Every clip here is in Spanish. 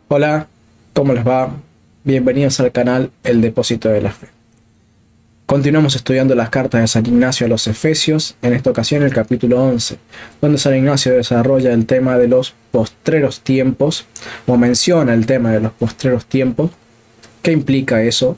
Hola, ¿cómo les va? Bienvenidos al canal El Depósito de la Fe. Continuamos estudiando las cartas de San Ignacio a los Efesios, en esta ocasión el capítulo 11, donde San Ignacio desarrolla el tema de los postreros tiempos, o menciona el tema de los postreros tiempos. ¿Qué implica eso?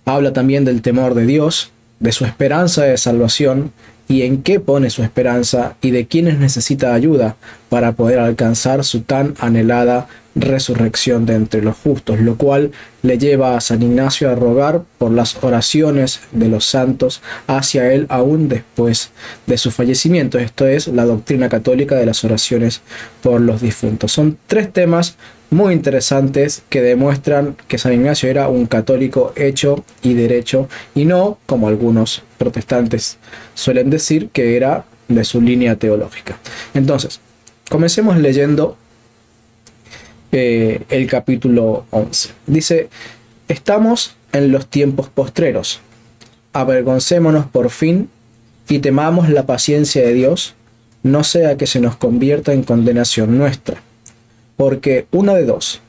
Habla también del temor de Dios, de su esperanza de salvación, y en qué pone su esperanza y de quiénes necesita ayuda para poder alcanzar su tan anhelada resurrección de entre los justos, lo cual le lleva a San Ignacio a rogar por las oraciones de los santos hacia él aún después de su fallecimiento. Esto es la doctrina católica de las oraciones por los difuntos. Son tres temas muy interesantes que demuestran que San Ignacio era un católico hecho y derecho, y no, como algunos protestantes suelen decir, que era de su línea teológica. Entonces, comencemos leyendo el capítulo 11. Dice: estamos en los tiempos postreros. Avergoncémonos por fin y temamos la paciencia de Dios, no sea que se nos convierta en condenación nuestra. Porque una de dos: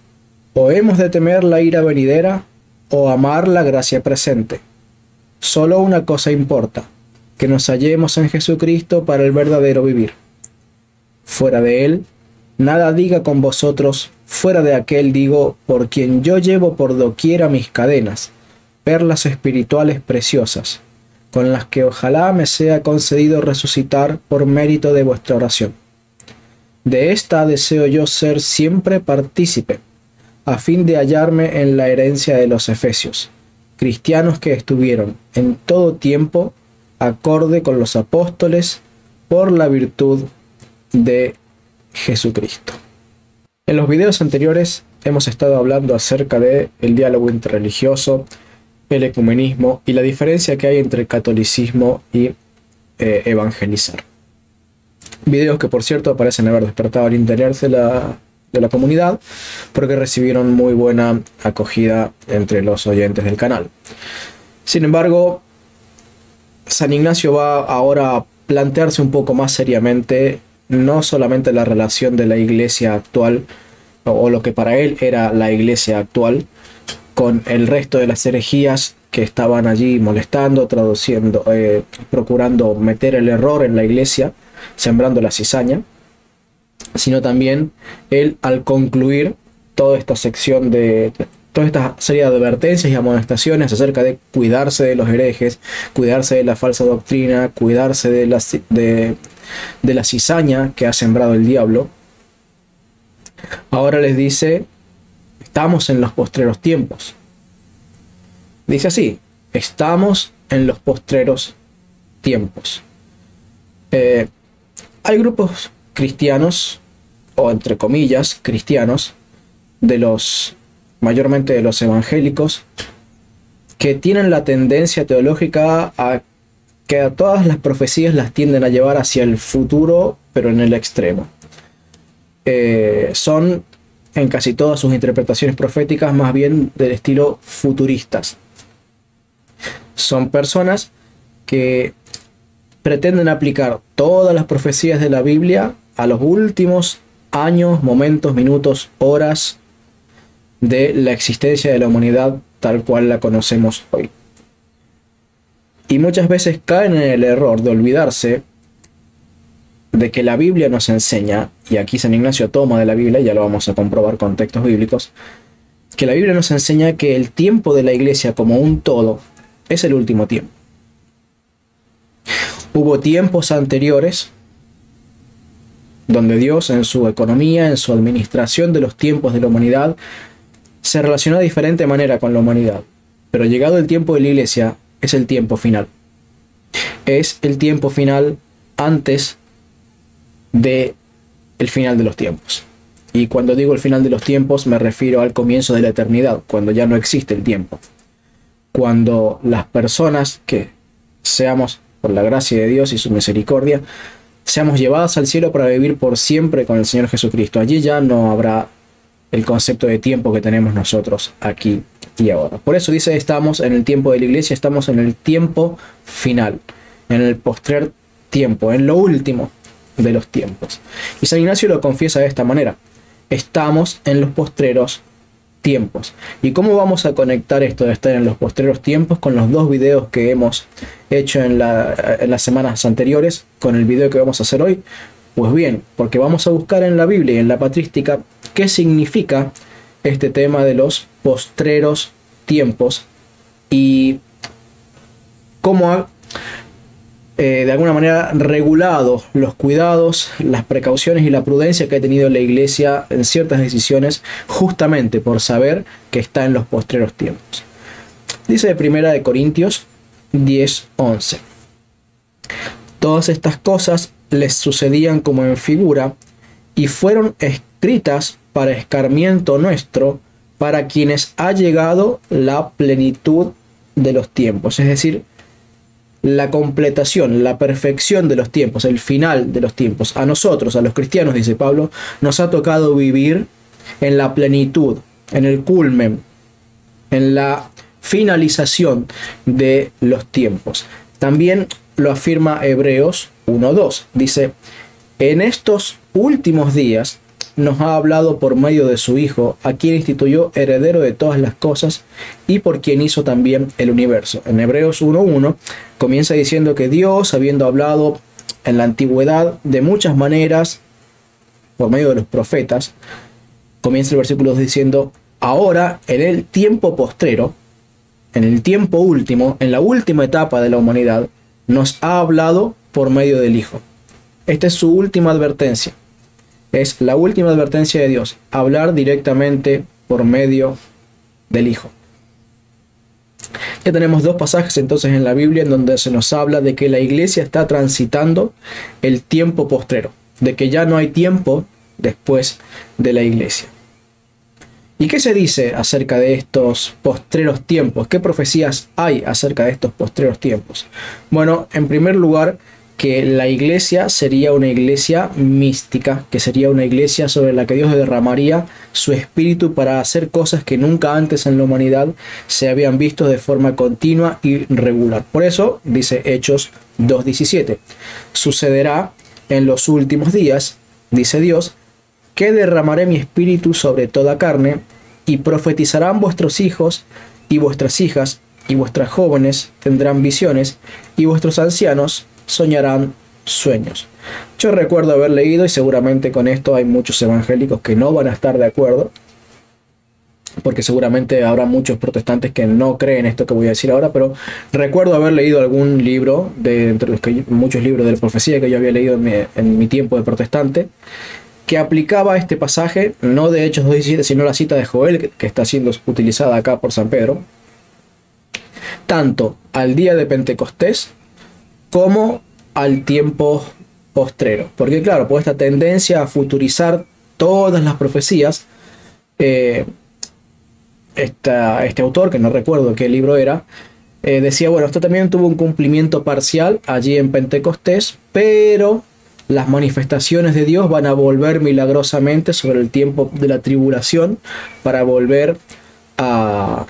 o hemos de temer la ira venidera, o amar la gracia presente. Solo una cosa importa: que nos hallemos en Jesucristo para el verdadero vivir. Fuera de él, nada diga con vosotros, fuera de aquel digo, por quien yo llevo por doquiera mis cadenas, perlas espirituales preciosas, con las que ojalá me sea concedido resucitar por mérito de vuestra oración. De esta deseo yo ser siempre partícipe, a fin de hallarme en la herencia de los Efesios, cristianos que estuvieron en todo tiempo acorde con los apóstoles por la virtud de Jesucristo. En los videos anteriores hemos estado hablando acerca del diálogo interreligioso, el ecumenismo y la diferencia que hay entre catolicismo y evangelizar. Videos que, por cierto, parecen haber despertado el interés de la comunidad, porque recibieron muy buena acogida entre los oyentes del canal. Sin embargo, San Ignacio va ahora a plantearse un poco más seriamente no solamente la relación de la iglesia actual, o lo que para él era la iglesia actual, con el resto de las herejías que estaban allí molestando, traduciendo, procurando meter el error en la iglesia, sembrando la cizaña, sino también él, al concluir toda esta sección de toda esta serie de advertencias y amonestaciones acerca de cuidarse de los herejes, cuidarse de la falsa doctrina, cuidarse de la cizaña que ha sembrado el diablo, ahora les dice: estamos en los postreros tiempos. Dice así: estamos en los postreros tiempos. Hay grupos cristianos, o entre comillas cristianos, mayormente de los evangélicos, que tienen la tendencia teológica a que a todas las profecías las tienden a llevar hacia el futuro, pero en el extremo. Son en casi todas sus interpretaciones proféticas más bien del estilo futuristas. Son personas que pretenden aplicar todas las profecías de la Biblia a los últimos años, momentos, minutos, horas de la existencia de la humanidad tal cual la conocemos hoy. Y muchas veces caen en el error de olvidarse de que la Biblia nos enseña, y aquí San Ignacio toma de la Biblia, ya lo vamos a comprobar con textos bíblicos, que la Biblia nos enseña que el tiempo de la iglesia como un todo es el último tiempo. Hubo tiempos anteriores donde Dios, en su economía, en su administración de los tiempos de la humanidad, se relacionó de diferente manera con la humanidad. Pero llegado el tiempo de la iglesia, es el tiempo final. Es el tiempo final antes del final de los tiempos. Y cuando digo el final de los tiempos, me refiero al comienzo de la eternidad, cuando ya no existe el tiempo. Cuando las personas que seamos, por la gracia de Dios y su misericordia, seamos llevadas al cielo para vivir por siempre con el Señor Jesucristo. Allí ya no habrá el concepto de tiempo que tenemos nosotros aquí y ahora. Por eso dice: estamos en el tiempo de la iglesia, estamos en el tiempo final, en el postrer tiempo, en lo último de los tiempos. Y San Ignacio lo confiesa de esta manera: estamos en los postreros tiempos. ¿Y cómo vamos a conectar esto de estar en los postreros tiempos con los dos videos que hemos hecho en las semanas anteriores, con el video que vamos a hacer hoy? Pues bien, porque vamos a buscar en la Biblia y en la patrística qué significa este tema de los postreros tiempos y cómo ha de alguna manera regulado los cuidados, las precauciones y la prudencia que ha tenido la iglesia en ciertas decisiones, justamente por saber que está en los postreros tiempos. Dice de 1 Corintios 10:11: todas estas cosas les sucedían como en figura y fueron escritas para escarmiento nuestro, para quienes ha llegado la plenitud de los tiempos. Es decir, la completación, la perfección de los tiempos, el final de los tiempos. A nosotros, a los cristianos, dice Pablo, nos ha tocado vivir en la plenitud, en el culmen, en la finalización de los tiempos. También lo afirma Hebreos 1:2. Dice: en estos últimos días nos ha hablado por medio de su Hijo, a quien instituyó heredero de todas las cosas y por quien hizo también el universo. En Hebreos 1:1 comienza diciendo que Dios, habiendo hablado en la antigüedad de muchas maneras por medio de los profetas, comienza el versículo diciendo: ahora, en el tiempo postrero, en el tiempo último, en la última etapa de la humanidad, nos ha hablado por medio del Hijo. Esta es su última advertencia. Es la última advertencia de Dios, hablar directamente por medio del Hijo. Ya tenemos dos pasajes entonces en la Biblia en donde se nos habla de que la iglesia está transitando el tiempo postrero, de que ya no hay tiempo después de la iglesia. ¿Y qué se dice acerca de estos postreros tiempos? ¿Qué profecías hay acerca de estos postreros tiempos? Bueno, en primer lugar, que la iglesia sería una iglesia mística, que sería una iglesia sobre la que Dios derramaría su espíritu para hacer cosas que nunca antes en la humanidad se habían visto de forma continua y regular. Por eso dice Hechos 2:17: sucederá en los últimos días, dice Dios, que derramaré mi espíritu sobre toda carne, y profetizarán vuestros hijos y vuestras hijas, y vuestras jóvenes tendrán visiones, y vuestros ancianos soñarán sueños. Yo recuerdo haber leído, y seguramente con esto hay muchos evangélicos que no van a estar de acuerdo, porque seguramente habrá muchos protestantes que no creen esto que voy a decir ahora, pero recuerdo haber leído algún libro, entre los que muchos libros de la profecía que yo había leído en mi tiempo de protestante, que aplicaba este pasaje, no de Hechos 2:17, sino la cita de Joel, que está siendo utilizada acá por San Pedro, tanto al día de Pentecostés como al tiempo postrero. Porque claro, por esta tendencia a futurizar todas las profecías, este autor, que no recuerdo qué libro era, decía, bueno, esto también tuvo un cumplimiento parcial allí en Pentecostés, pero las manifestaciones de Dios van a volver milagrosamente sobre el tiempo de la tribulación para volver a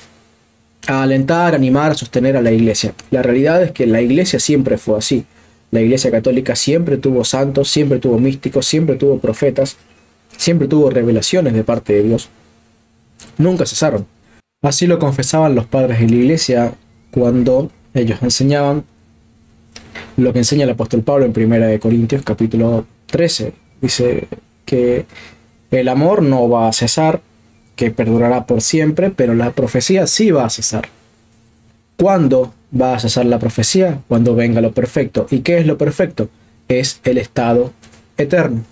alentar, animar, sostener a la iglesia. La realidad es que la iglesia siempre fue así. La iglesia católica siempre tuvo santos, siempre tuvo místicos, siempre tuvo profetas, siempre tuvo revelaciones de parte de Dios. Nunca cesaron. Así lo confesaban los padres de la iglesia cuando ellos enseñaban lo que enseña el apóstol Pablo en 1 Corintios capítulo 13. Dice que el amor no va a cesar, que perdurará por siempre, pero la profecía sí va a cesar. ¿Cuándo va a cesar la profecía? Cuando venga lo perfecto. ¿Y qué es lo perfecto? Es el estado eterno.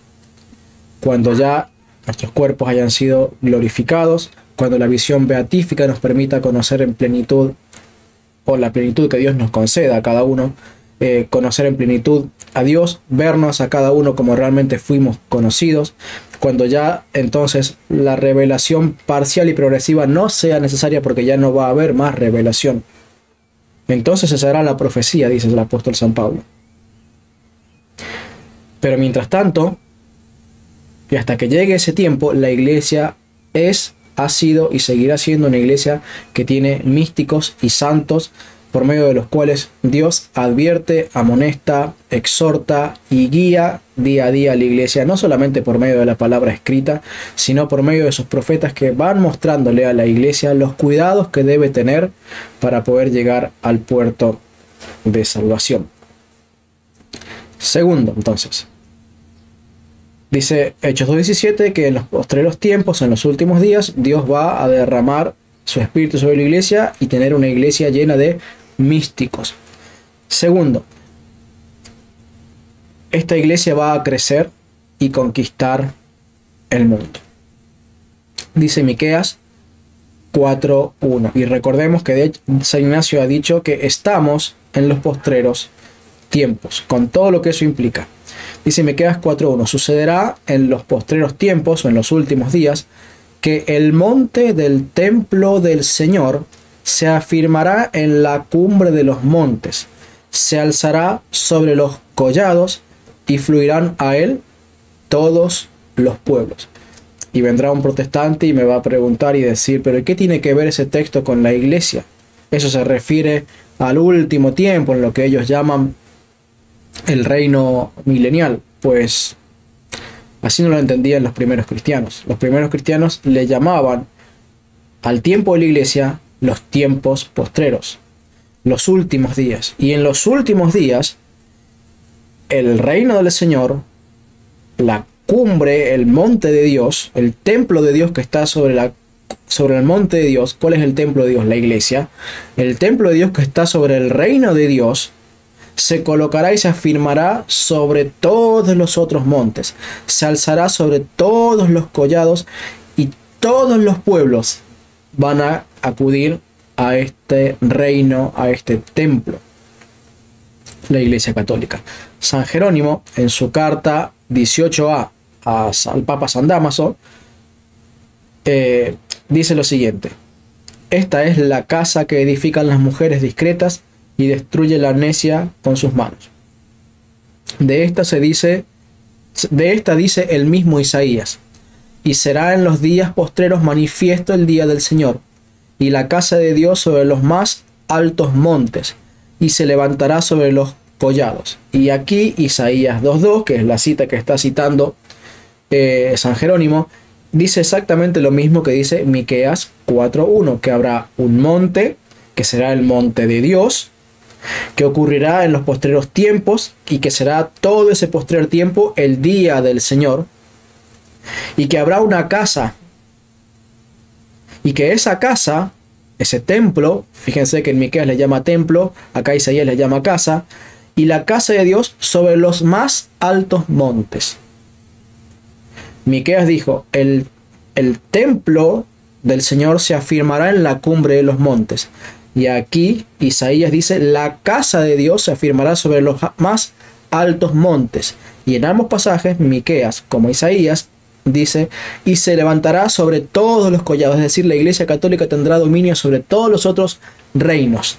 Cuando ya nuestros cuerpos hayan sido glorificados, cuando la visión beatífica nos permita conocer en plenitud, o la plenitud que Dios nos conceda a cada uno, conocer en plenitud a Dios, vernos a cada uno como realmente fuimos conocidos, cuando ya entonces la revelación parcial y progresiva no sea necesaria porque ya no va a haber más revelación. Entonces cesará la profecía, dice el apóstol San Pablo. Pero mientras tanto, y hasta que llegue ese tiempo, la iglesia ha sido y seguirá siendo una iglesia que tiene místicos y santos por medio de los cuales Dios advierte, amonesta, exhorta y guía día a día a la iglesia, no solamente por medio de la palabra escrita, sino por medio de sus profetas que van mostrándole a la iglesia los cuidados que debe tener para poder llegar al puerto de salvación. Segundo, entonces, dice Hechos 2:17 que en los postreros tiempos, en los últimos días, Dios va a derramar su espíritu sobre la iglesia y tener una iglesia llena de místicos. Segundo, esta iglesia va a crecer y conquistar el mundo. Dice Miqueas 4:1. Y recordemos que San Ignacio ha dicho que estamos en los postreros tiempos, con todo lo que eso implica. Dice Miqueas 4:1. Sucederá en los postreros tiempos o en los últimos días que el monte del templo del Señor se afirmará en la cumbre de los montes, se alzará sobre los collados y fluirán a él todos los pueblos. Y vendrá un protestante y me va a preguntar y decir, pero ¿qué tiene que ver ese texto con la iglesia? Eso se refiere al último tiempo, en lo que ellos llaman el reino milenial. Pues así no lo entendían los primeros cristianos. Los primeros cristianos le llamaban al tiempo de la iglesia los tiempos postreros, los últimos días. Y en los últimos días, el reino del Señor, la cumbre, el monte de Dios, el templo de Dios que está sobre el monte de Dios. ¿Cuál es el templo de Dios? La iglesia. El templo de Dios que está sobre el reino de Dios se colocará y se afirmará sobre todos los otros montes, se alzará sobre todos los collados y todos los pueblos van a acudir a este reino, a este templo, la Iglesia Católica. San Jerónimo, en su carta 18a al Papa San Dámaso, dice lo siguiente: esta es la casa que edifican las mujeres discretas y destruye la necia con sus manos. De esta dice el mismo Isaías: y será en los días postreros manifiesto el día del Señor, y la casa de Dios sobre los más altos montes, y se levantará sobre los collados. Y aquí Isaías 2:2, que es la cita que está citando San Jerónimo, dice exactamente lo mismo que dice Miqueas 4:1, que habrá un monte, que será el monte de Dios, que ocurrirá en los postreros tiempos, y que será todo ese postrer tiempo el día del Señor, y que habrá una casa, y que esa casa, ese templo, fíjense que en Miqueas le llama templo, acá Isaías le llama casa, y la casa de Dios sobre los más altos montes. Miqueas dijo, el templo del Señor se afirmará en la cumbre de los montes. Y aquí Isaías dice, la casa de Dios se afirmará sobre los más altos montes. Y en ambos pasajes, Miqueas como Isaías, dice, y se levantará sobre todos los collados. Es decir, la Iglesia Católica tendrá dominio sobre todos los otros reinos.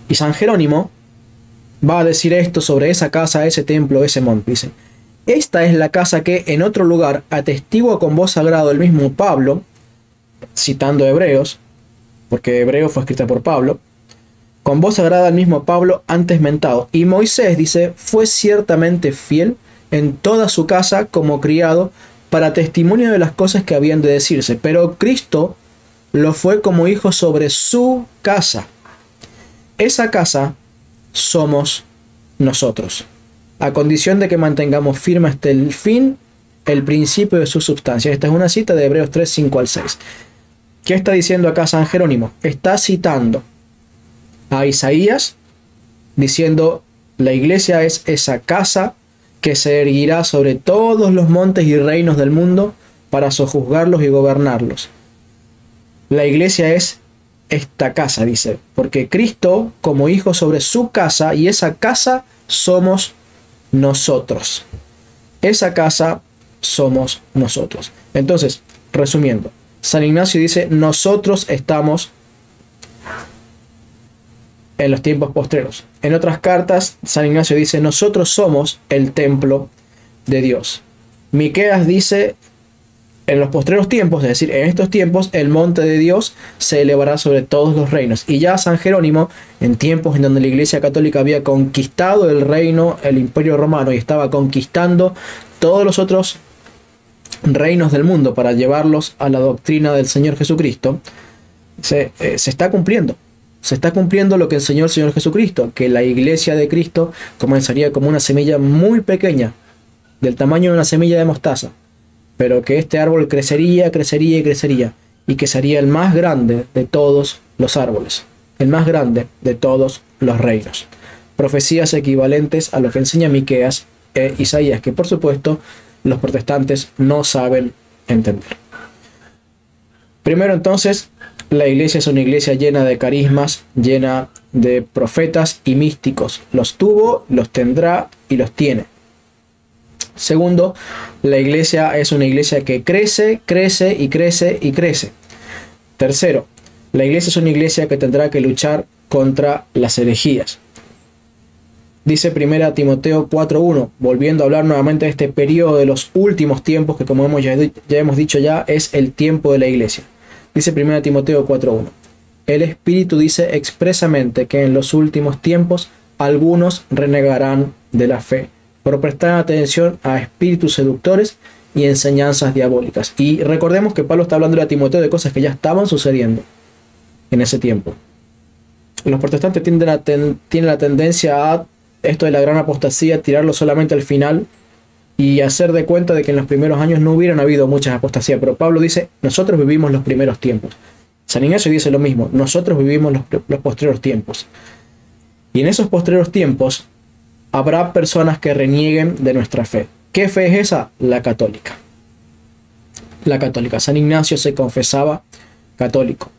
Y San Jerónimo va a decir esto sobre esa casa, ese templo, ese monte. Dice, esta es la casa que en otro lugar atestigua con voz sagrada el mismo Pablo, citando Hebreos, porque Hebreo fue escrita por Pablo, con voz sagrada el mismo Pablo antes mentado. Y Moisés, dice, fue ciertamente fiel en toda su casa como criado para testimonio de las cosas que habían de decirse. Pero Cristo lo fue como hijo sobre su casa. Esa casa somos nosotros, a condición de que mantengamos firme hasta el fin el principio de su substancia. Esta es una cita de Hebreos 3, 5 al 6. ¿Qué está diciendo acá San Jerónimo? Está citando a Isaías, diciendo, la iglesia es esa casa que se erguirá sobre todos los montes y reinos del mundo para sojuzgarlos y gobernarlos. La iglesia es esta casa, dice, porque Cristo como hijo sobre su casa, y esa casa somos nosotros. Esa casa somos nosotros. Entonces, resumiendo, San Ignacio dice, nosotros estamos en los tiempos postreros. En otras cartas, San Ignacio dice, nosotros somos el templo de Dios. Miqueas dice, en los postreros tiempos, es decir, en estos tiempos, el monte de Dios se elevará sobre todos los reinos. Y ya San Jerónimo, en tiempos en donde la Iglesia Católica había conquistado el reino, el Imperio Romano, y estaba conquistando todos los otros reinos del mundo para llevarlos a la doctrina del Señor Jesucristo, se está cumpliendo. Se está cumpliendo lo que enseñó el Señor Jesucristo, que la Iglesia de Cristo comenzaría como una semilla muy pequeña, del tamaño de una semilla de mostaza, pero que este árbol crecería, crecería y crecería, y que sería el más grande de todos los árboles, el más grande de todos los reinos. Profecías equivalentes a lo que enseña Miqueas e Isaías, que por supuesto los protestantes no saben entender. Primero entonces, la iglesia es una iglesia llena de carismas, llena de profetas y místicos. Los tuvo, los tendrá y los tiene. Segundo, la iglesia es una iglesia que crece, crece y crece y crece. Tercero, la iglesia es una iglesia que tendrá que luchar contra las herejías. Dice 1 Timoteo 4:1, volviendo a hablar nuevamente de este periodo de los últimos tiempos, que como ya hemos dicho ya, es el tiempo de la iglesia. Dice 1 Timoteo 4:1, el Espíritu dice expresamente que en los últimos tiempos algunos renegarán de la fe, por prestar atención a espíritus seductores y enseñanzas diabólicas. Y recordemos que Pablo está hablando a Timoteo de cosas que ya estaban sucediendo en ese tiempo. Los protestantes tienen la tendencia a esto de la gran apostasía, tirarlo solamente al final y hacer de cuenta de que en los primeros años no hubieran habido muchas apostasías. Pero Pablo dice, nosotros vivimos los primeros tiempos. San Ignacio dice lo mismo, nosotros vivimos los postreros tiempos. Y en esos postreros tiempos habrá personas que renieguen de nuestra fe. ¿Qué fe es esa? La católica. La católica. San Ignacio se confesaba católico.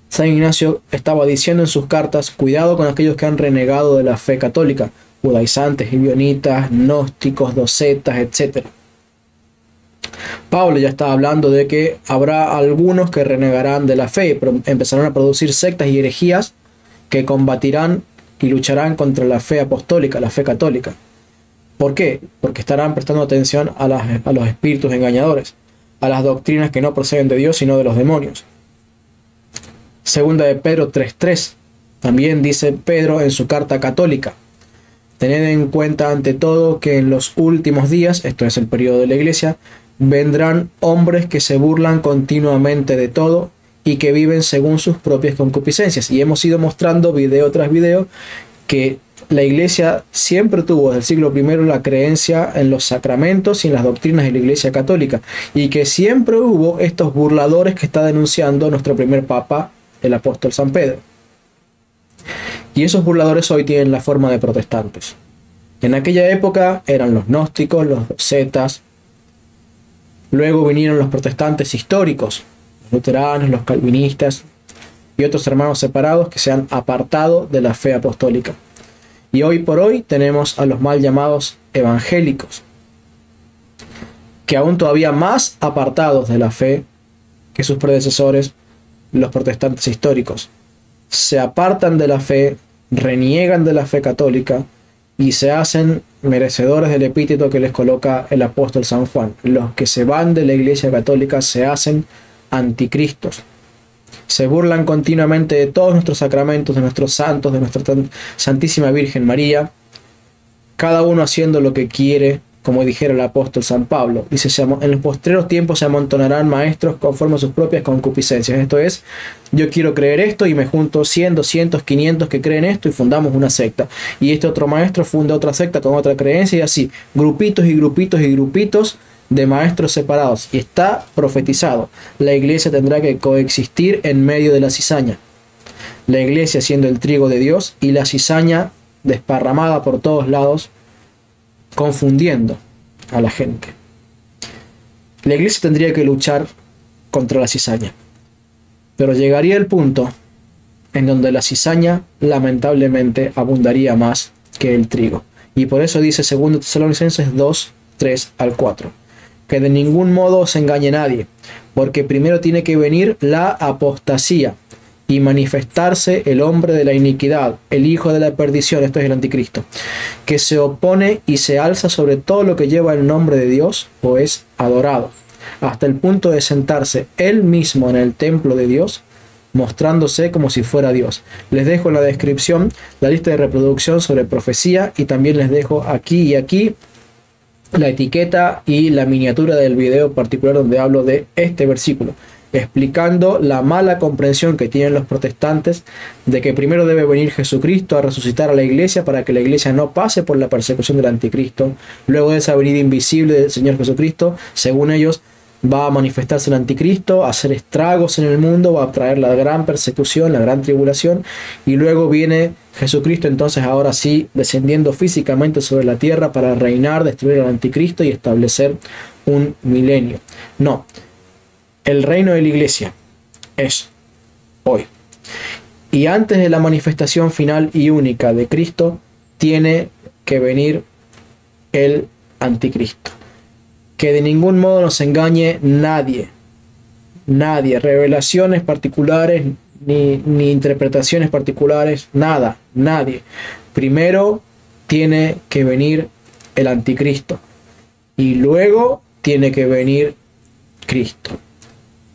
San Ignacio estaba diciendo en sus cartas, cuidado con aquellos que han renegado de la fe católica, judaizantes, gibeonitas, gnósticos, docetas, etc. Pablo ya estaba hablando de que habrá algunos que renegarán de la fe, pero empezarán a producir sectas y herejías que combatirán y lucharán contra la fe apostólica, la fe católica. ¿Por qué? Porque estarán prestando atención a los espíritus engañadores, a las doctrinas que no proceden de Dios sino de los demonios. Segunda de Pedro 3:3. También dice Pedro en su carta católica, tened en cuenta ante todo que en los últimos días, esto es el periodo de la iglesia, vendrán hombres que se burlan continuamente de todo y que viven según sus propias concupiscencias. Y hemos ido mostrando video tras video que la iglesia siempre tuvo desde el siglo I la creencia en los sacramentos y en las doctrinas de la iglesia católica, y que siempre hubo estos burladores que está denunciando nuestro primer papa, el apóstol San Pedro. Y esos burladores hoy tienen la forma de protestantes. En aquella época eran los gnósticos, los docetas. Luego vinieron los protestantes históricos, los luteranos, los calvinistas y otros hermanos separados que se han apartado de la fe apostólica. Y hoy por hoy tenemos a los mal llamados evangélicos, que aún todavía más apartados de la fe que sus predecesores, los protestantes históricos. Se apartan de la fe, reniegan de la fe católica y se hacen merecedores del epíteto que les coloca el apóstol San Juan. Los que se van de la iglesia católica se hacen anticristos. Se burlan continuamente de todos nuestros sacramentos, de nuestros santos, de nuestra Santísima Virgen María, cada uno haciendo lo que quiere, como dijera el apóstol San Pablo. Dice, en los postreros tiempos se amontonarán maestros conforme a sus propias concupiscencias. Esto es, yo quiero creer esto y me junto 100, 200, 500 que creen esto y fundamos una secta. Y este otro maestro funda otra secta con otra creencia y así, grupitos y grupitos y grupitos de maestros separados. Y está profetizado. La iglesia tendrá que coexistir en medio de la cizaña. La iglesia siendo el trigo de Dios y la cizaña desparramada por todos lados, confundiendo a la gente. La iglesia tendría que luchar contra la cizaña, pero llegaría el punto en donde la cizaña lamentablemente abundaría más que el trigo. Y por eso dice 2 Tesalonicenses 2, 3 al 4, que de ningún modo se engañe nadie, porque primero tiene que venir la apostasía y manifestarse el hombre de la iniquidad, el hijo de la perdición, esto es el anticristo, que se opone y se alza sobre todo lo que lleva el nombre de Dios o es adorado, hasta el punto de sentarse él mismo en el templo de Dios, mostrándose como si fuera Dios. Les dejo en la descripción la lista de reproducción sobre profecía y también les dejo aquí y aquí la etiqueta y la miniatura del video particular donde hablo de este versículo, explicando la mala comprensión que tienen los protestantes de que primero debe venir Jesucristo a resucitar a la iglesia para que la iglesia no pase por la persecución del anticristo. Luego de esa venida invisible del Señor Jesucristo, según ellos, va a manifestarse el anticristo, a hacer estragos en el mundo, va a traer la gran persecución, la gran tribulación, y luego viene Jesucristo, entonces ahora sí, descendiendo físicamente sobre la tierra para reinar, destruir al anticristo y establecer un milenio. No, el reino de la iglesia es hoy. Y antes de la manifestación final y única de Cristo, tiene que venir el anticristo. Que de ningún modo nos engañe nadie. Nadie. Revelaciones particulares, ni interpretaciones particulares, nada. Nadie. Primero tiene que venir el anticristo. Y luego tiene que venir Cristo.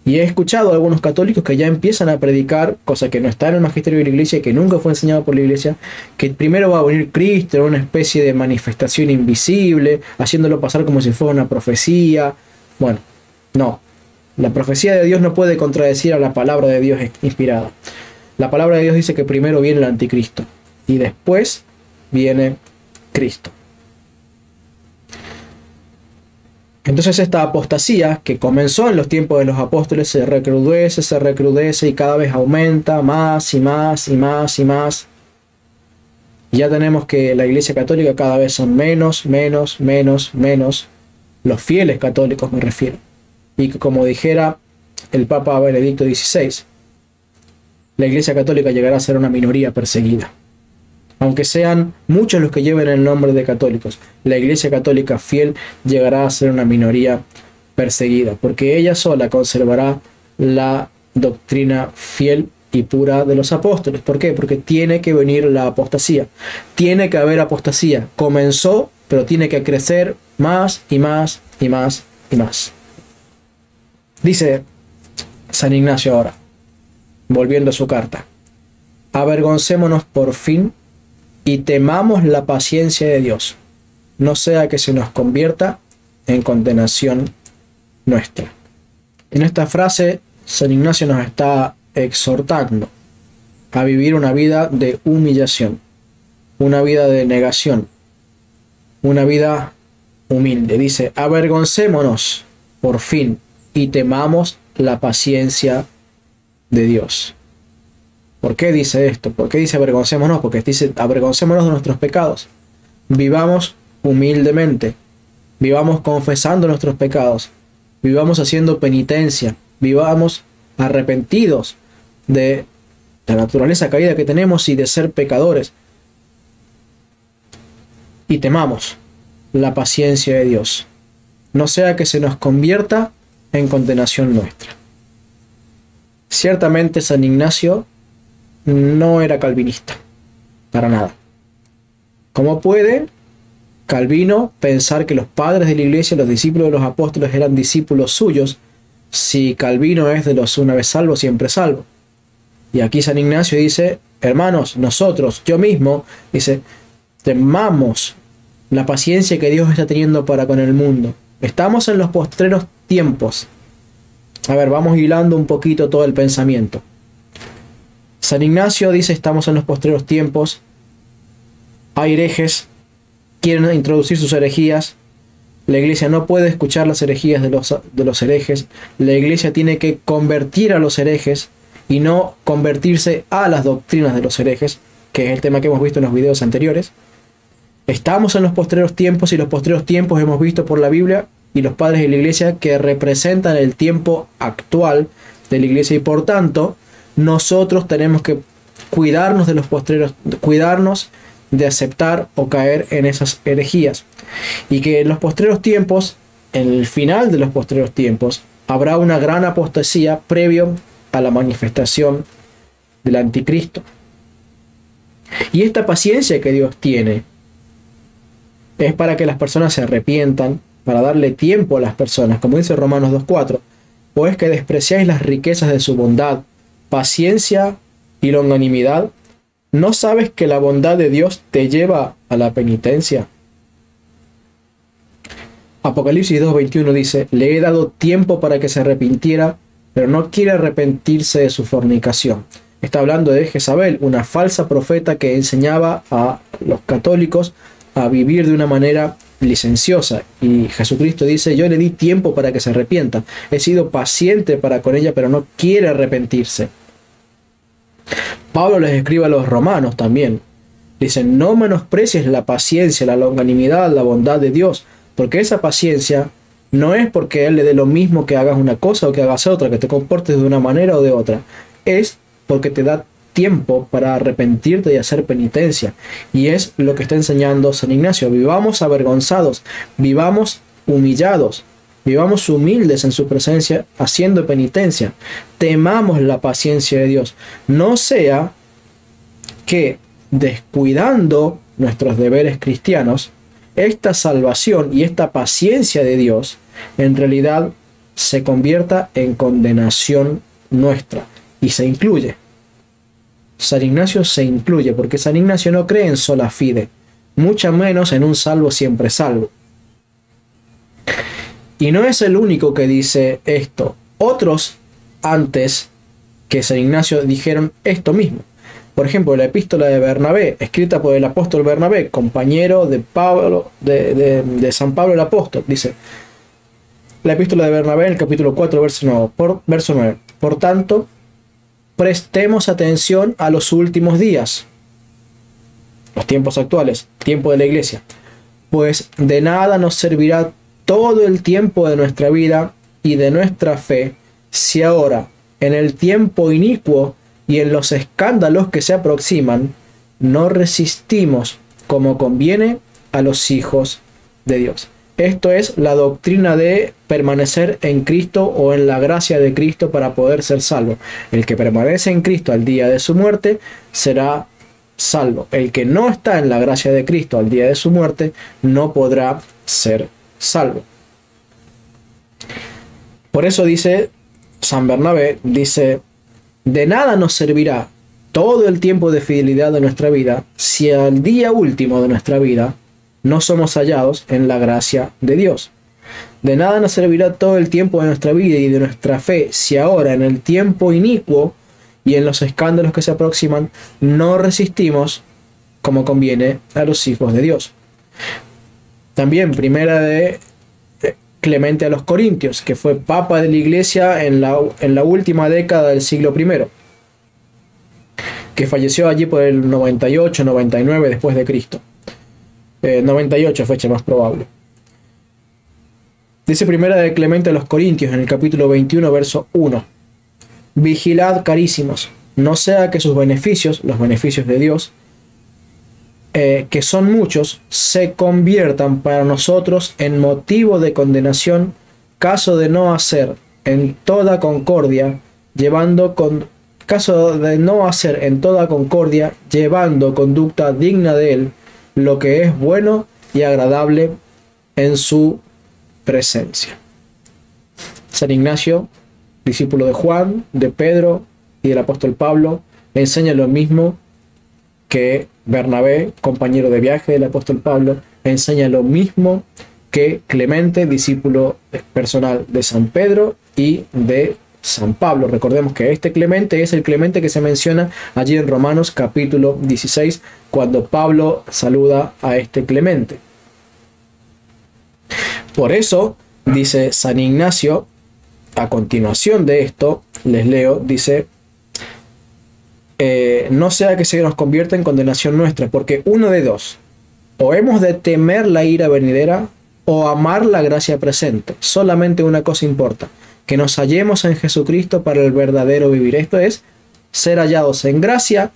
Y he escuchado a algunos católicos que ya empiezan a predicar, cosa que no está en el magisterio de la iglesia y que nunca fue enseñado por la iglesia, que primero va a venir Cristo en una especie de manifestación invisible, haciéndolo pasar como si fuera una profecía. Bueno, no. La profecía de Dios no puede contradecir a la palabra de Dios inspirada. La palabra de Dios dice que primero viene el anticristo y después viene Cristo. Entonces esta apostasía que comenzó en los tiempos de los apóstoles se recrudece y cada vez aumenta más y más y más y más. Ya tenemos que la Iglesia Católica cada vez son menos. Los fieles católicos me refiero. Y que como dijera el Papa Benedicto XVI, la Iglesia Católica llegará a ser una minoría perseguida. Aunque sean muchos los que lleven el nombre de católicos, la Iglesia Católica fiel llegará a ser una minoría perseguida, porque ella sola conservará la doctrina fiel y pura de los apóstoles. ¿Por qué? Porque tiene que venir la apostasía. Tiene que haber apostasía. Comenzó, pero tiene que crecer más y más y más y más. Dice San Ignacio ahora, volviendo a su carta: avergoncémonos por fin y temamos la paciencia de Dios, no sea que se nos convierta en condenación nuestra. En esta frase, San Ignacio nos está exhortando a vivir una vida de humillación, una vida de negación, una vida humilde. Dice: avergoncémonos por fin y temamos la paciencia de Dios. ¿Por qué dice esto? ¿Por qué dice avergoncémonos? Porque dice avergoncémonos de nuestros pecados. Vivamos humildemente. Vivamos confesando nuestros pecados. Vivamos haciendo penitencia. Vivamos arrepentidos de la naturaleza caída que tenemos y de ser pecadores. Y temamos la paciencia de Dios, no sea que se nos convierta en condenación nuestra. Ciertamente San Ignacio no era calvinista, para nada. ¿Cómo puede Calvino pensar que los padres de la iglesia, los discípulos de los apóstoles, eran discípulos suyos, si Calvino es de los una vez salvo, siempre salvo? Y aquí San Ignacio dice: hermanos, nosotros, yo mismo, dice, temamos la paciencia que Dios está teniendo para con el mundo. Estamos en los postreros tiempos. A ver, vamos hilando un poquito todo el pensamiento. San Ignacio dice: estamos en los postreros tiempos, hay herejes, quieren introducir sus herejías, la iglesia no puede escuchar las herejías de los herejes, la iglesia tiene que convertir a los herejes y no convertirse a las doctrinas de los herejes, que es el tema que hemos visto en los videos anteriores. Estamos en los postreros tiempos y los postreros tiempos hemos visto por la Biblia y los padres de la iglesia que representan el tiempo actual de la iglesia, y por tanto nosotros tenemos que cuidarnos de los postreros, cuidarnos de aceptar o caer en esas herejías, y que en los postreros tiempos, en el final de los postreros tiempos, habrá una gran apostasía previo a la manifestación del anticristo. Y esta paciencia que Dios tiene es para que las personas se arrepientan, para darle tiempo a las personas, como dice Romanos 2:4, pues que despreciáis las riquezas de su bondad, paciencia y longanimidad, ¿no sabes que la bondad de Dios te lleva a la penitencia? Apocalipsis 2:21 dice, le he dado tiempo para que se arrepintiera, pero no quiere arrepentirse de su fornicación. Está hablando de Jezabel, una falsa profeta que enseñaba a los católicos a vivir de una manera licenciosa. Y Jesucristo dice, yo le di tiempo para que se arrepienta. He sido paciente para con ella, pero no quiere arrepentirse. Pablo les escribe a los romanos también. Dice, no menosprecies la paciencia, la longanimidad, la bondad de Dios, porque esa paciencia no es porque Él le dé lo mismo que hagas una cosa o que hagas otra, que te comportes de una manera o de otra. Es porque te da tiempo para arrepentirte y hacer penitencia. Y es lo que está enseñando San Ignacio. Vivamos avergonzados, vivamos humillados, vivamos humildes en su presencia, haciendo penitencia. Temamos la paciencia de Dios. No sea que, descuidando nuestros deberes cristianos, esta salvación y esta paciencia de Dios en realidad se convierta en condenación nuestra y se incluye. San Ignacio se incluye porque San Ignacio no cree en sola fide, mucho menos en un salvo siempre salvo. Y no es el único que dice esto. Otros antes que San Ignacio dijeron esto mismo. Por ejemplo, la epístola de Bernabé, escrita por el apóstol Bernabé, compañero de Pablo, de San Pablo el apóstol, dice la epístola de Bernabé, en el capítulo 4, verso 9. Por tanto, prestemos atención a los últimos días, los tiempos actuales, tiempo de la iglesia, pues de nada nos servirá todo el tiempo de nuestra vida y de nuestra fe, si ahora, en el tiempo inicuo y en los escándalos que se aproximan, no resistimos como conviene a los hijos de Dios. Esto es la doctrina de permanecer en Cristo o en la gracia de Cristo para poder ser salvo. El que permanece en Cristo al día de su muerte será salvo. El que no está en la gracia de Cristo al día de su muerte no podrá ser salvo. Por eso dice San Bernabé, dice, de nada nos servirá todo el tiempo de fidelidad de nuestra vida si al día último de nuestra vida no somos hallados en la gracia de Dios. De nada nos servirá todo el tiempo de nuestra vida y de nuestra fe si ahora en el tiempo inicuo y en los escándalos que se aproximan no resistimos como conviene a los hijos de Dios. También primera de Clemente a los Corintios, que fue papa de la iglesia en la última década del siglo I, que falleció allí por el 98, 99 después de Cristo. 98 fecha más probable. Dice primera de Clemente a los Corintios en el capítulo 21, verso 1. Vigilad, carísimos, no sea que sus beneficios, los beneficios de Dios, que son muchos, se conviertan para nosotros en motivo de condenación, caso de no hacer en toda concordia, llevando conducta digna de él, lo que es bueno y agradable en su presencia. San Ignacio, discípulo de Juan, de Pedro y del apóstol Pablo, le enseña lo mismo que Bernabé, compañero de viaje del apóstol Pablo, enseña lo mismo que Clemente, discípulo personal de San Pedro y de San Pablo. Recordemos que este Clemente es el Clemente que se menciona allí en Romanos capítulo 16, cuando Pablo saluda a este Clemente. Por eso, dice San Ignacio, a continuación de esto, les leo, dice, no sea que se nos convierta en condenación nuestra, porque uno de dos, o hemos de temer la ira venidera, o amar la gracia presente. Solamente una cosa importa, que nos hallemos en Jesucristo para el verdadero vivir. Esto es, ser hallados en gracia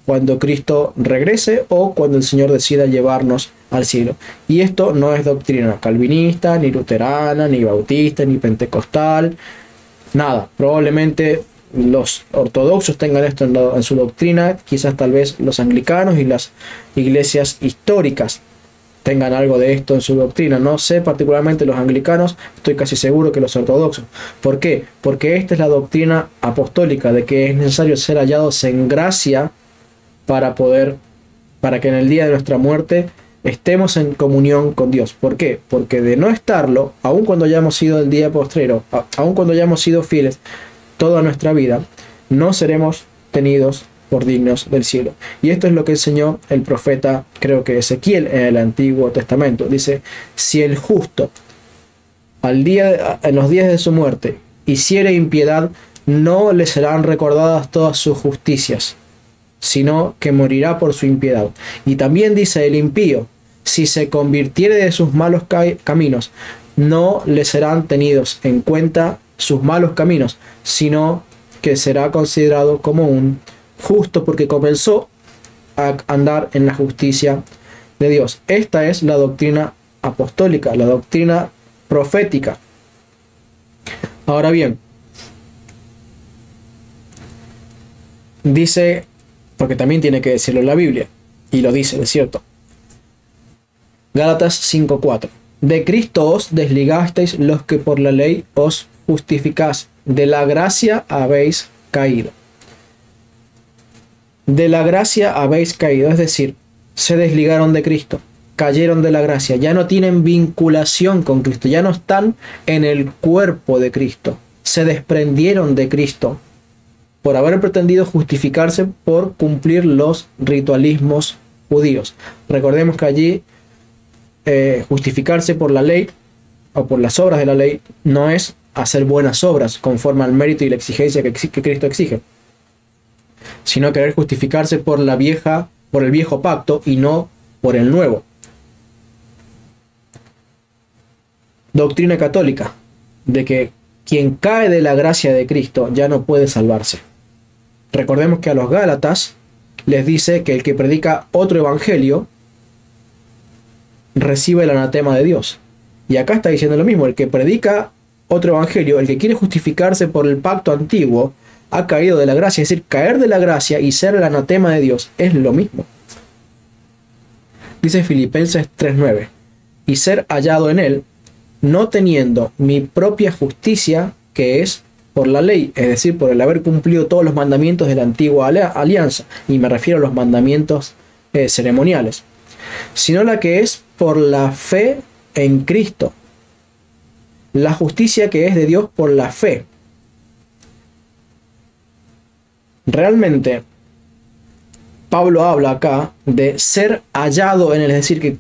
cuando Cristo regrese o cuando el Señor decida llevarnos al cielo. Y esto no es doctrina calvinista, ni luterana, ni bautista, ni pentecostal, nada. Probablemente los ortodoxos tengan esto en su doctrina, quizás tal vez los anglicanos y las iglesias históricas tengan algo de esto en su doctrina. No sé particularmente los anglicanos, estoy casi seguro que los ortodoxos. ¿Por qué? Porque esta es la doctrina apostólica de que es necesario ser hallados en gracia para que en el día de nuestra muerte estemos en comunión con Dios. ¿Por qué? Porque de no estarlo, aun cuando hayamos sido el día postrero, aun cuando hayamos sido fieles toda nuestra vida, no seremos tenidos por dignos del cielo. Y esto es lo que enseñó el profeta, creo que Ezequiel, en el Antiguo Testamento. Dice, si el justo en los días de su muerte hiciere impiedad, no le serán recordadas todas sus justicias, sino que morirá por su impiedad. Y también dice el impío, si se convirtiere de sus malos caminos, no le serán tenidos en cuenta sus malos caminos, sino que será considerado como un justo porque comenzó a andar en la justicia de Dios. Esta es la doctrina apostólica, la doctrina profética. Ahora bien, dice, porque también tiene que decirlo la Biblia, y lo dice, es cierto. Gálatas 5:4. De Cristo os desligasteis los que por la ley os justificáis, de la gracia habéis caído. De la gracia habéis caído, es decir, se desligaron de Cristo, cayeron de la gracia, ya no tienen vinculación con Cristo, ya no están en el cuerpo de Cristo, se desprendieron de Cristo por haber pretendido justificarse por cumplir los ritualismos judíos. Recordemos que allí justificarse por la ley o por las obras de la ley no es hacer buenas obras conforme al mérito y la exigencia que Cristo exige, sino querer justificarse por el viejo pacto y no por el nuevo. Doctrina católica de que quien cae de la gracia de Cristo ya no puede salvarse. Recordemos que a los Gálatas les dice que el que predica otro evangelio recibe el anatema de Dios. Y acá está diciendo lo mismo, el que predica otro evangelio, el que quiere justificarse por el pacto antiguo, ha caído de la gracia. Es decir, caer de la gracia y ser el anatema de Dios es lo mismo. Dice Filipenses 3:9, y ser hallado en él, no teniendo mi propia justicia, que es por la ley, es decir, por el haber cumplido todos los mandamientos de la antigua alianza, y me refiero a los mandamientos ceremoniales, sino la que es por la fe en Cristo, la justicia que es de Dios por la fe. Realmente, Pablo habla acá de ser hallado en él, es decir, que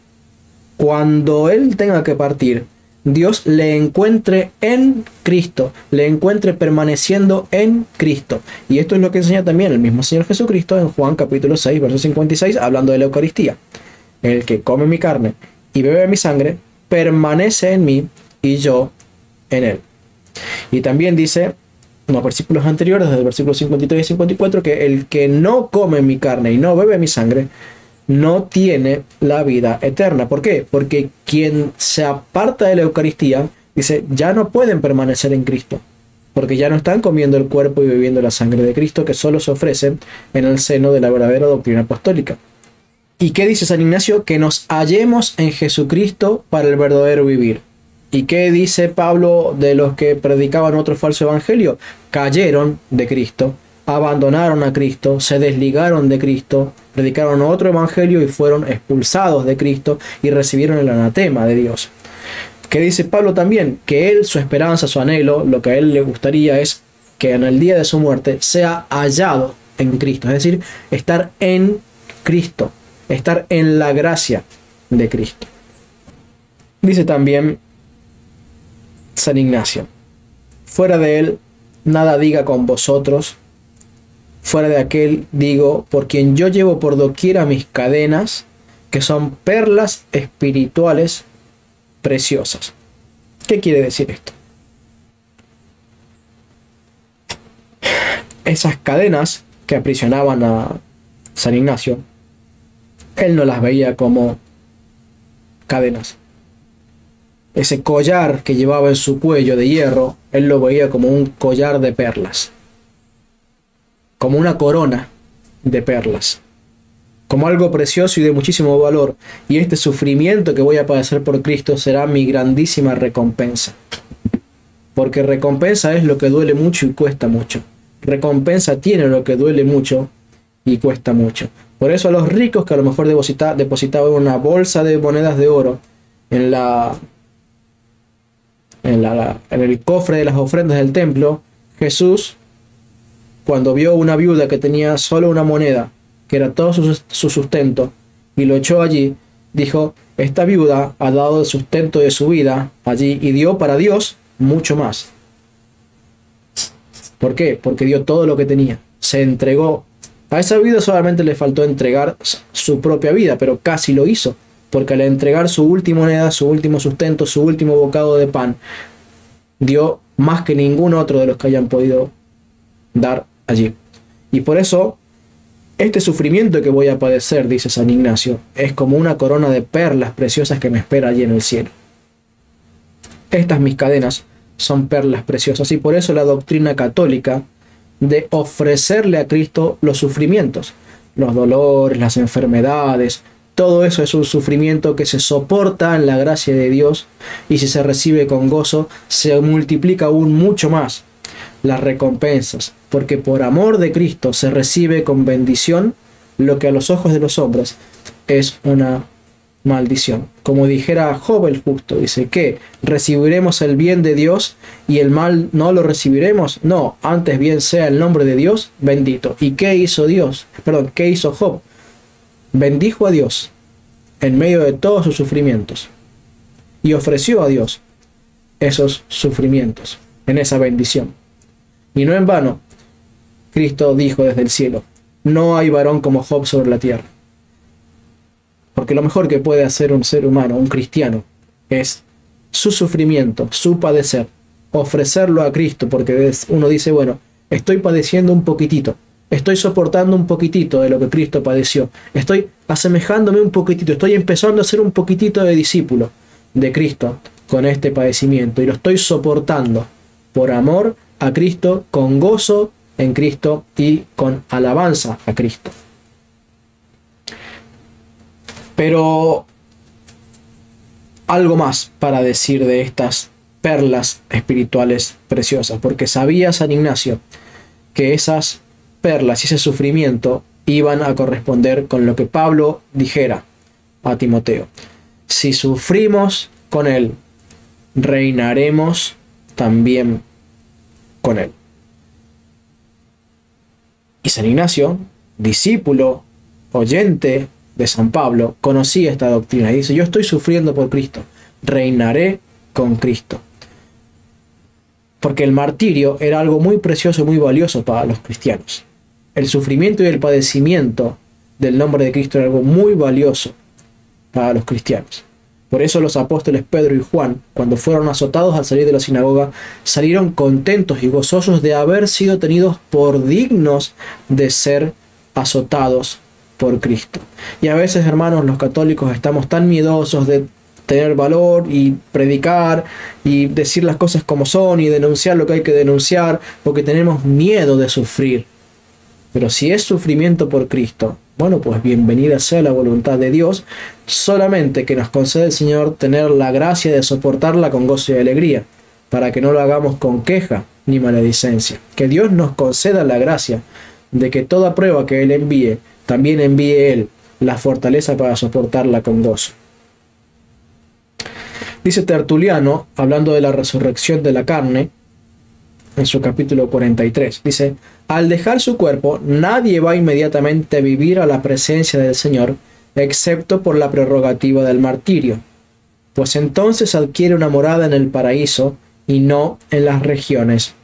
cuando él tenga que partir, Dios le encuentre en Cristo, le encuentre permaneciendo en Cristo. Y esto es lo que enseña también el mismo Señor Jesucristo en Juan capítulo 6, verso 56, hablando de la Eucaristía. El que come mi carne y bebe mi sangre, permanece en mí y yo en él. Y también dice, en los versículos anteriores, desde el versículo 53 y 54, que el que no come mi carne y no bebe mi sangre, no tiene la vida eterna. ¿Por qué? Porque quien se aparta de la Eucaristía, dice, ya no pueden permanecer en Cristo, porque ya no están comiendo el cuerpo y bebiendo la sangre de Cristo, que solo se ofrece en el seno de la verdadera doctrina apostólica. ¿Y qué dice San Ignacio? Que nos hallemos en Jesucristo para el verdadero vivir. ¿Y qué dice Pablo de los que predicaban otro falso evangelio? Cayeron de Cristo, abandonaron a Cristo, se desligaron de Cristo, predicaron otro evangelio y fueron expulsados de Cristo y recibieron el anatema de Dios. ¿Qué dice Pablo también? Que él, su esperanza, su anhelo, lo que a él le gustaría es que en el día de su muerte sea hallado en Cristo, es decir, estar en Cristo, estar en la gracia de Cristo. Dice también San Ignacio, fuera de él nada diga con vosotros, fuera de aquel digo, por quien yo llevo por doquiera mis cadenas, que son perlas espirituales preciosas. ¿Qué quiere decir esto? Esas cadenas que aprisionaban a San Ignacio, él no las veía como cadenas. Ese collar que llevaba en su cuello de hierro, él lo veía como un collar de perlas, como una corona de perlas. como algo precioso y de muchísimo valor, y este sufrimiento que voy a padecer por Cristo será mi grandísima recompensa. Porque recompensa es lo que duele mucho y cuesta mucho. Recompensa tiene lo que duele mucho y cuesta mucho. Por eso a los ricos que a lo mejor depositaban una bolsa de monedas de oro en el cofre de las ofrendas del templo, Jesús, cuando vio una viuda que tenía solo una moneda, que era todo su sustento, y lo echó allí, dijo: esta viuda ha dado el sustento de su vida allí y dio para Dios mucho más. ¿Por qué? Porque dio todo lo que tenía. Se entregó. A esa viuda solamente le faltó entregar su propia vida, pero casi lo hizo. Porque al entregar su última moneda, su último sustento, su último bocado de pan, dio más que ningún otro de los que hayan podido dar allí. Y por eso, este sufrimiento que voy a padecer, dice San Ignacio, es como una corona de perlas preciosas que me espera allí en el cielo. Estas mis cadenas son perlas preciosas, y por eso la doctrina católica de ofrecerle a Cristo los sufrimientos, los dolores, las enfermedades, todo eso es un sufrimiento que se soporta en la gracia de Dios, y si se recibe con gozo, se multiplica aún mucho más las recompensas, porque por amor de Cristo se recibe con bendición lo que a los ojos de los hombres es una maldición. Como dijera Job el justo, dice que recibiremos el bien de Dios y el mal no lo recibiremos. No, antes bien sea el nombre de Dios bendito. ¿Y qué hizo Dios? Perdón, ¿qué hizo Job? Bendijo a Dios en medio de todos sus sufrimientos y ofreció a Dios esos sufrimientos en esa bendición. Y no en vano, Cristo dijo desde el cielo: no hay varón como Job sobre la tierra. Porque lo mejor que puede hacer un ser humano, un cristiano, es su sufrimiento, su padecer, ofrecerlo a Cristo, porque uno dice: bueno, estoy padeciendo un poquitito, estoy soportando un poquitito de lo que Cristo padeció, estoy asemejándome un poquitito, estoy empezando a ser un poquitito de discípulo de Cristo con este padecimiento, y lo estoy soportando por amor a Cristo, con gozo en Cristo y con alabanza a Cristo. Pero algo más para decir de estas perlas espirituales preciosas, porque sabía San Ignacio que esas perlas y ese sufrimiento iban a corresponder con lo que Pablo dijera a Timoteo: si sufrimos con él, reinaremos también con él. Y San Ignacio, discípulo, oyente de San Pablo, conocía esta doctrina y dice: yo estoy sufriendo por Cristo, reinaré con Cristo. Porque el martirio era algo muy precioso y muy valioso para los cristianos. El sufrimiento y el padecimiento del nombre de Cristo era algo muy valioso para los cristianos. Por eso los apóstoles Pedro y Juan, cuando fueron azotados al salir de la sinagoga, salieron contentos y gozosos de haber sido tenidos por dignos de ser azotados por Cristo. Y a veces, hermanos, los católicos estamos tan miedosos de tener valor y predicar y decir las cosas como son y denunciar lo que hay que denunciar, porque tenemos miedo de sufrir. Pero si es sufrimiento por Cristo, bueno, pues bienvenida sea la voluntad de Dios, solamente que nos concede el Señor tener la gracia de soportarla con gozo y alegría, para que no lo hagamos con queja ni maledicencia. Que Dios nos conceda la gracia de que toda prueba que Él envíe, también envíe Él la fortaleza para soportarla con gozo. Dice Tertuliano, hablando de la resurrección de la carne, en su capítulo 43, dice: al dejar su cuerpo, nadie va inmediatamente a vivir a la presencia del Señor, excepto por la prerrogativa del martirio, pues entonces adquiere una morada en el paraíso y no en las regiones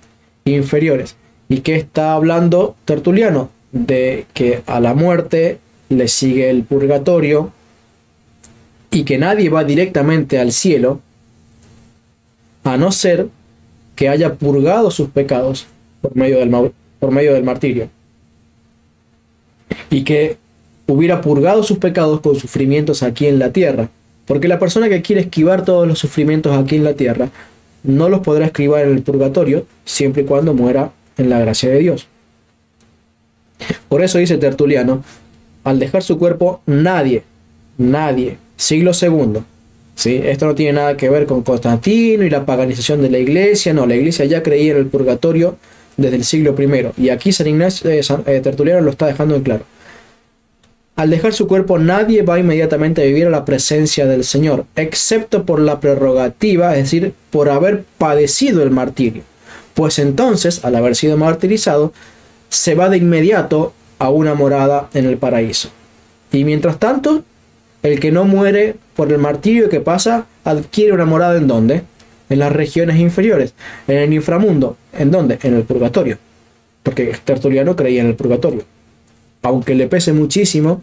inferiores. ¿Y qué está hablando Tertuliano? De que a la muerte le sigue el purgatorio y que nadie va directamente al cielo a no ser que haya purgado sus pecados por medio del martirio, y que hubiera purgado sus pecados con sufrimientos aquí en la tierra, porque la persona que quiere esquivar todos los sufrimientos aquí en la tierra no los podrá esquivar en el purgatorio, siempre y cuando muera en la gracia de Dios. Por eso dice Tertuliano al dejar su cuerpo, nadie, siglo segundo, ¿sí? Esto no tiene nada que ver con Constantino y la paganización de la iglesia, no, la iglesia ya creía en el purgatorio desde el siglo I, y aquí San Ignacio, Tertuliano lo está dejando en claro. Al dejar su cuerpo, nadie va inmediatamente a vivir a la presencia del Señor, excepto por la prerrogativa, es decir, por haber padecido el martirio. Pues entonces, al haber sido martirizado, se va de inmediato a una morada en el paraíso. Y mientras tanto, el que no muere por el martirio que pasa, adquiere una morada ¿en dónde? En las regiones inferiores, en el inframundo. ¿En dónde? En el purgatorio. Porque Tertuliano creía en el purgatorio, aunque le pese muchísimo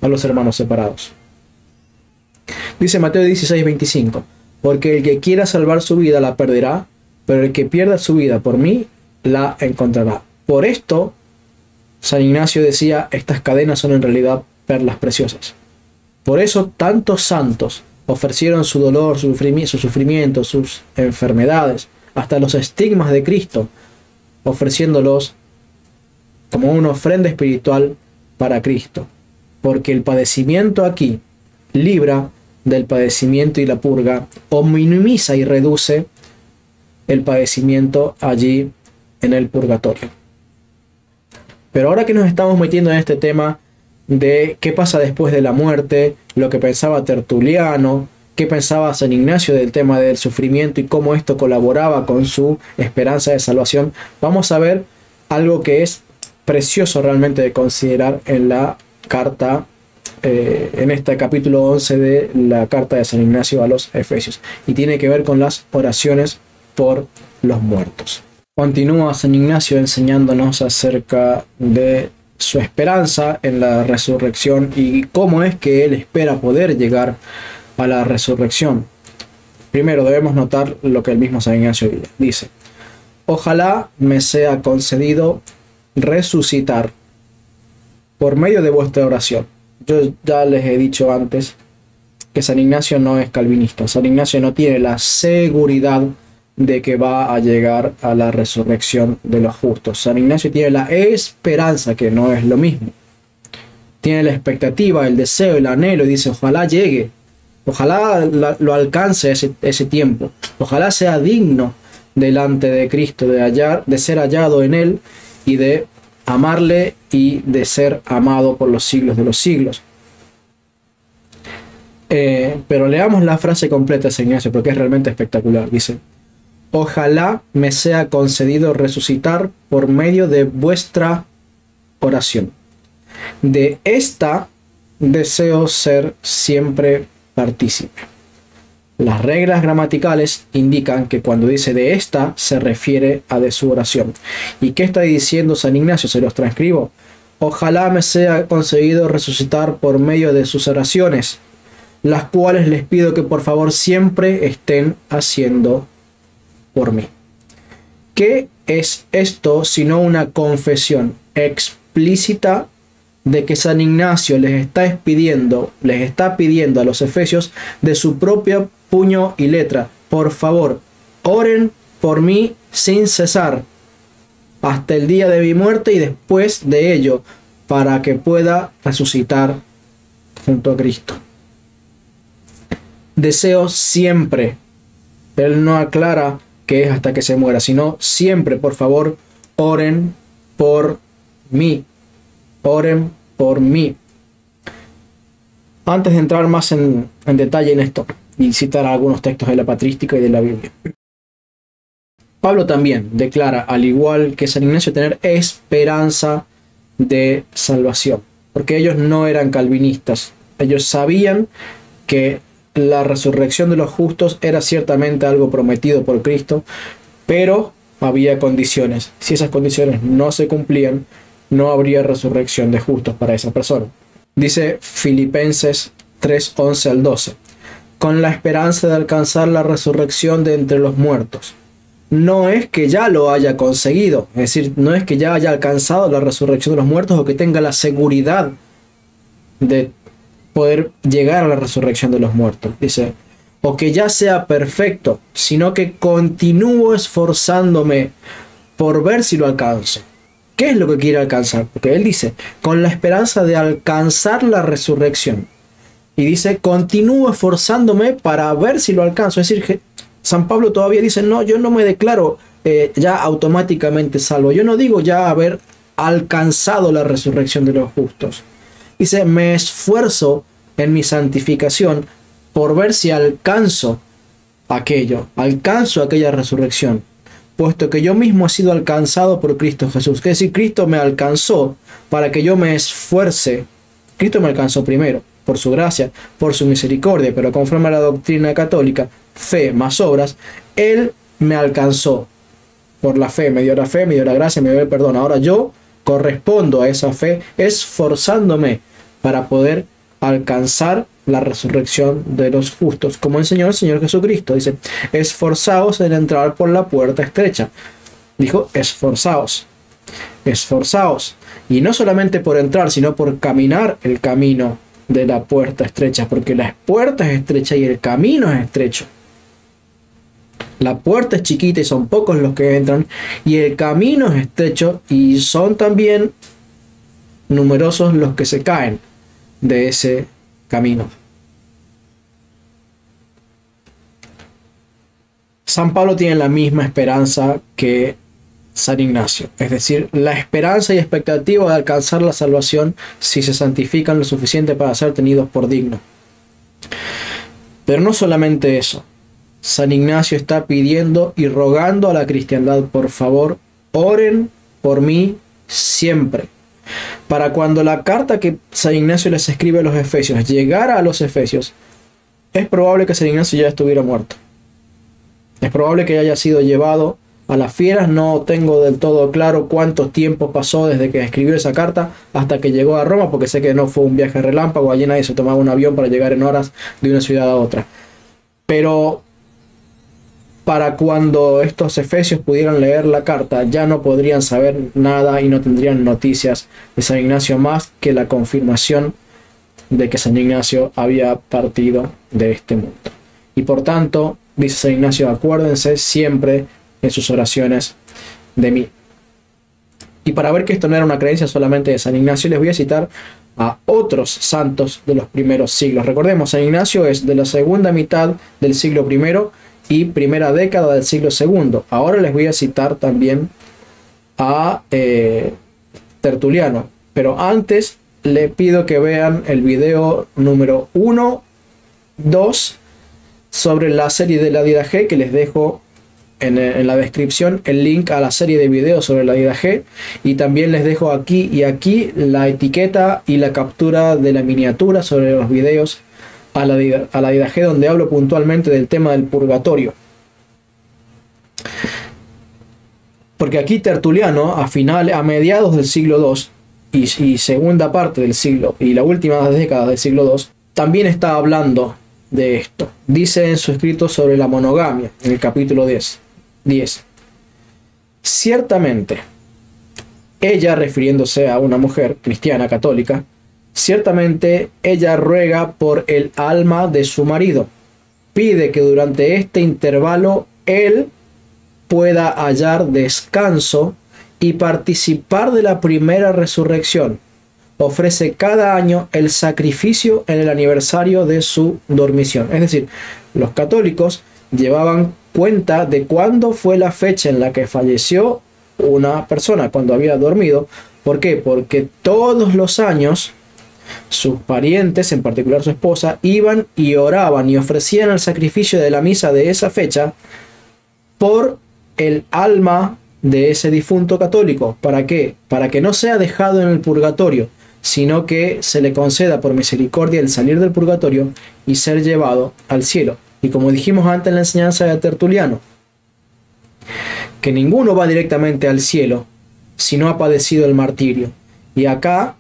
a los hermanos separados. Dice Mateo 16:25, porque el que quiera salvar su vida la perderá, pero el que pierda su vida por mí la encontrará. Por esto, San Ignacio decía, estas cadenas son en realidad perlas preciosas. Por eso tantos santos ofrecieron su dolor, su sufrimiento, sus enfermedades, hasta los estigmas de Cristo, ofreciéndolos como una ofrenda espiritual para Cristo, porque el padecimiento aquí libra del padecimiento y la purga, o minimiza y reduce el padecimiento allí en el purgatorio. Pero ahora que nos estamos metiendo en este tema de qué pasa después de la muerte, lo que pensaba Tertuliano, qué pensaba San Ignacio del tema del sufrimiento y cómo esto colaboraba con su esperanza de salvación, vamos a ver algo que es precioso realmente de considerar en la carta, en este capítulo 11 de la carta de San Ignacio a los Efesios, y tiene que ver con las oraciones por los muertos. Continúa San Ignacio enseñándonos acerca de su esperanza en la resurrección y cómo es que él espera poder llegar a la resurrección. Primero debemos notar lo que el mismo San Ignacio dice: ojalá me sea concedido resucitar por medio de vuestra oración. Yo ya les he dicho antes que San Ignacio no es calvinista. San Ignacio no tiene la seguridad de que va a llegar a la resurrección de los justos. San Ignacio tiene la esperanza, que no es lo mismo. Tiene la expectativa, el deseo, el anhelo, y dice, ojalá llegue, ojalá lo alcance ese tiempo, ojalá sea digno delante de Cristo, de ser hallado en él y de amarle y de ser amado por los siglos de los siglos. Pero leamos la frase completa de San Ignacio porque es realmente espectacular. Dice: ojalá me sea concedido resucitar por medio de vuestra oración. De esta deseo ser siempre partícipe. Las reglas gramaticales indican que cuando dice de esta se refiere a de su oración. ¿Y qué está diciendo San Ignacio? Se los transcribo. Ojalá me sea concedido resucitar por medio de sus oraciones, las cuales les pido que por favor siempre estén haciendo por mí. ¿Qué es esto sino una confesión explícita de que San Ignacio les está pidiendo a los efesios de su propio puño y letra: por favor, oren por mí sin cesar hasta el día de mi muerte y después de ello, para que pueda resucitar junto a Cristo? Deseo siempre. Él no aclara que es hasta que se muera, sino siempre, por favor, oren por mí. Oren por mí. Antes de entrar más en detalle en esto y citar algunos textos de la patrística y de la Biblia, Pablo también declara, al igual que San Ignacio, tener esperanza de salvación, porque ellos no eran calvinistas. Ellos sabían que la resurrección de los justos era ciertamente algo prometido por Cristo, pero había condiciones. Si esas condiciones no se cumplían, no habría resurrección de justos para esa persona. Dice Filipenses 3:11 al 12: con la esperanza de alcanzar la resurrección de entre los muertos. No es que ya lo haya conseguido, es decir, no es que ya haya alcanzado la resurrección de los muertos o que tenga la seguridad de poder llegar a la resurrección de los muertos. Dice, o que ya sea perfecto, sino que continúo esforzándome por ver si lo alcanzo. ¿Qué es lo que quiere alcanzar? Porque él dice, con la esperanza de alcanzar la resurrección. Y dice, continúo esforzándome para ver si lo alcanzo. Es decir, San Pablo todavía dice, no, yo no me declaro ya automáticamente salvo. Yo no digo ya haber alcanzado la resurrección de los justos. Dice, me esfuerzo en mi santificación por ver si alcanzo aquella resurrección, puesto que yo mismo he sido alcanzado por Cristo Jesús. Es decir, Cristo me alcanzó para que yo me esfuerce. Cristo me alcanzó primero, por su gracia, por su misericordia, pero conforme a la doctrina católica, fe más obras, Él me alcanzó por la fe, me dio la gracia, me dio el perdón. Ahora yo correspondo a esa fe, esforzándome para poder alcanzar la resurrección de los justos, como enseñó el Señor Jesucristo. Dice, esforzaos en entrar por la puerta estrecha. Dijo, esforzaos, esforzaos. Y no solamente por entrar, sino por caminar el camino de la puerta estrecha, porque la puerta es estrecha y el camino es estrecho. La puerta es chiquita y son pocos los que entran, y el camino es estrecho y son también numerosos los que se caen de ese camino. San Pablo tiene la misma esperanza que San Ignacio, es decir, la esperanza y expectativa de alcanzar la salvación si se santifican lo suficiente para ser tenidos por dignos. Pero no solamente eso, San Ignacio está pidiendo y rogando a la cristiandad, por favor, oren por mí siempre. Para cuando la carta que San Ignacio les escribe a los efesios llegara a los efesios, es probable que San Ignacio ya estuviera muerto. Es probable que haya sido llevado a las fieras. No tengo del todo claro cuánto tiempo pasó desde que escribió esa carta hasta que llegó a Roma, porque sé que no fue un viaje relámpago, allí nadie se tomaba un avión para llegar en horas de una ciudad a otra. Pero para cuando estos efesios pudieran leer la carta, ya no podrían saber nada y no tendrían noticias de San Ignacio más que la confirmación de que San Ignacio había partido de este mundo. Y por tanto, dice San Ignacio, acuérdense siempre en sus oraciones de mí. Y para ver que esto no era una creencia solamente de San Ignacio, les voy a citar a otros santos de los primeros siglos. Recordemos, San Ignacio es de la segunda mitad del siglo I y primera década del siglo II. Ahora les voy a citar también a Tertuliano, pero antes le pido que vean el video número 1, 2 sobre la serie de la Didache, que les dejo en la descripción el link a la serie de videos sobre la Didache, y también les dejo aquí y aquí la etiqueta y la captura de la miniatura sobre los videos a la Didache, donde hablo puntualmente del tema del purgatorio. Porque aquí Tertuliano, a mediados del siglo II y segunda parte del siglo y la última década del siglo II, también está hablando de esto. Dice en su escrito sobre la monogamia, en el capítulo 10. Ciertamente, ella, refiriéndose a una mujer cristiana católica, ciertamente ella ruega por el alma de su marido. Pide que durante este intervalo él pueda hallar descanso y participar de la primera resurrección. Ofrece cada año el sacrificio en el aniversario de su dormición. Es decir, los católicos llevaban cuenta de cuándo fue la fecha en la que falleció una persona, cuando había dormido. ¿Por qué? Porque todos los años sus parientes, en particular su esposa, iban y oraban y ofrecían el sacrificio de la misa de esa fecha por el alma de ese difunto católico. ¿Para qué? Para que no sea dejado en el purgatorio, sino que se le conceda por misericordia el salir del purgatorio y ser llevado al cielo. Y como dijimos antes en la enseñanza de Tertuliano, que ninguno va directamente al cielo si no ha padecido el martirio. Y acá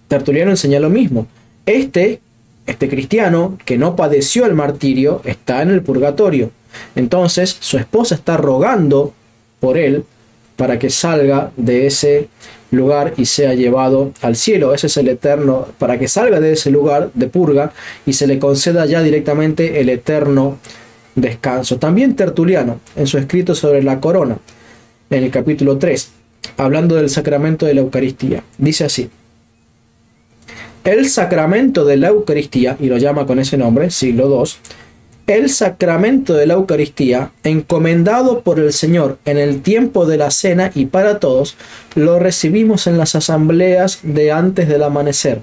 Tertuliano enseña lo mismo. Este cristiano que no padeció el martirio está en el purgatorio. Entonces su esposa está rogando por él para que salga de ese lugar y sea llevado al cielo. Ese es el eterno, para que salga de ese lugar de purga y se le conceda ya directamente el eterno descanso. También Tertuliano, en su escrito sobre la corona, en el capítulo 3, hablando del sacramento de la Eucaristía. Dice así: el sacramento de la Eucaristía, y lo llama con ese nombre, siglo II, el sacramento de la Eucaristía, encomendado por el Señor en el tiempo de la cena y para todos, lo recibimos en las asambleas de antes del amanecer,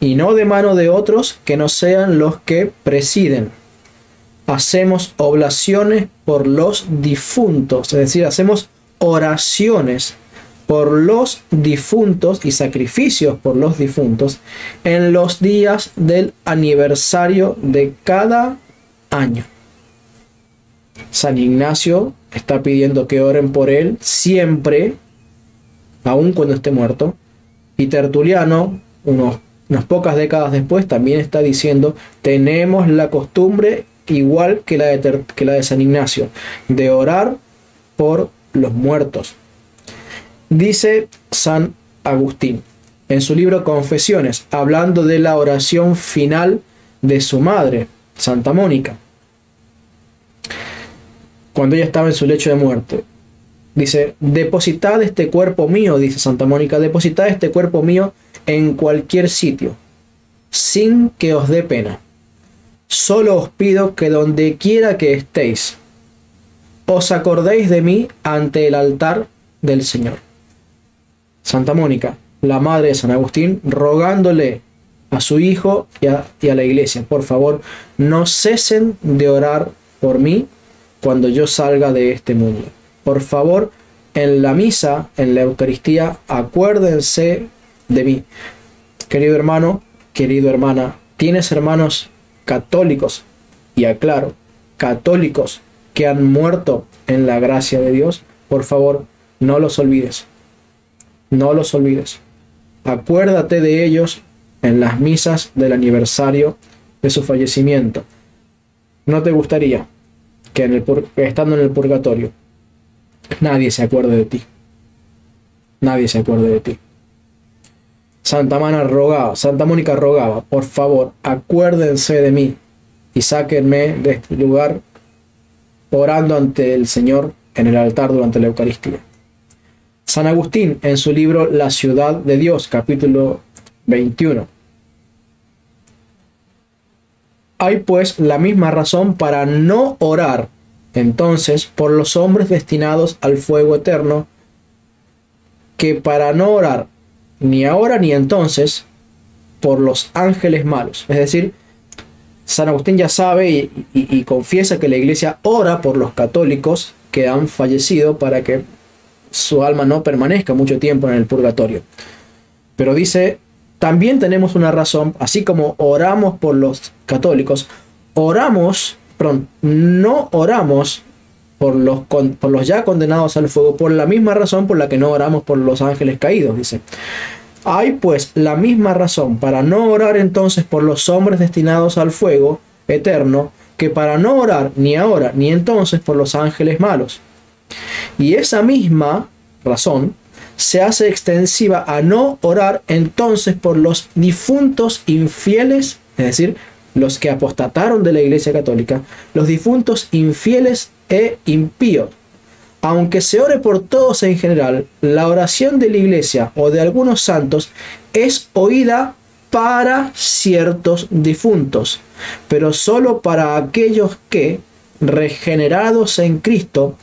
y no de mano de otros que no sean los que presiden. Hacemos oblaciones por los difuntos, es decir, hacemos oraciones por los difuntos y sacrificios por los difuntos en los días del aniversario de cada año. San Ignacio está pidiendo que oren por él siempre, aun cuando esté muerto, y Tertuliano, unas pocas décadas después, también está diciendo: tenemos la costumbre, igual que la de San Ignacio, de orar por los muertos. Dice San Agustín en su libro Confesiones, hablando de la oración final de su madre, Santa Mónica, cuando ella estaba en su lecho de muerte. Dice: depositad este cuerpo mío, dice Santa Mónica, depositad este cuerpo mío en cualquier sitio, sin que os dé pena. Solo os pido que donde quiera que estéis, os acordéis de mí ante el altar del Señor. Santa Mónica, la madre de San Agustín, rogándole a su hijo y a la iglesia: por favor, no cesen de orar por mí cuando yo salga de este mundo. Por favor, en la misa, en la Eucaristía, acuérdense de mí. Querido hermano, querida hermana, ¿tienes hermanos católicos? Y aclaro, católicos que han muerto en la gracia de Dios. Por favor, no los olvides. No los olvides. Acuérdate de ellos en las misas del aniversario de su fallecimiento. ¿No te gustaría que estando en el purgatorio nadie se acuerde de ti? Nadie se acuerde de ti. Santa Mónica rogaba: por favor, acuérdense de mí y sáquenme de este lugar, orando ante el Señor en el altar durante la Eucaristía. San Agustín, en su libro La ciudad de Dios, capítulo 21. Hay pues la misma razón para no orar entonces por los hombres destinados al fuego eterno, que para no orar ni ahora ni entonces por los ángeles malos. Es decir, San Agustín ya sabe y confiesa que la Iglesia ora por los católicos que han fallecido para que su alma no permanezca mucho tiempo en el purgatorio. Pero dice: también tenemos una razón, así como oramos por los católicos, no oramos por los ya condenados al fuego, por la misma razón por la que no oramos por los ángeles caídos, dice. Hay pues la misma razón para no orar entonces por los hombres destinados al fuego eterno, que para no orar ni ahora ni entonces por los ángeles malos. Y esa misma razón se hace extensiva a no orar entonces por los difuntos infieles, es decir, los que apostataron de la Iglesia Católica, los difuntos infieles e impíos. Aunque se ore por todos en general, la oración de la Iglesia o de algunos santos es oída para ciertos difuntos, pero solo para aquellos que, regenerados en Cristo,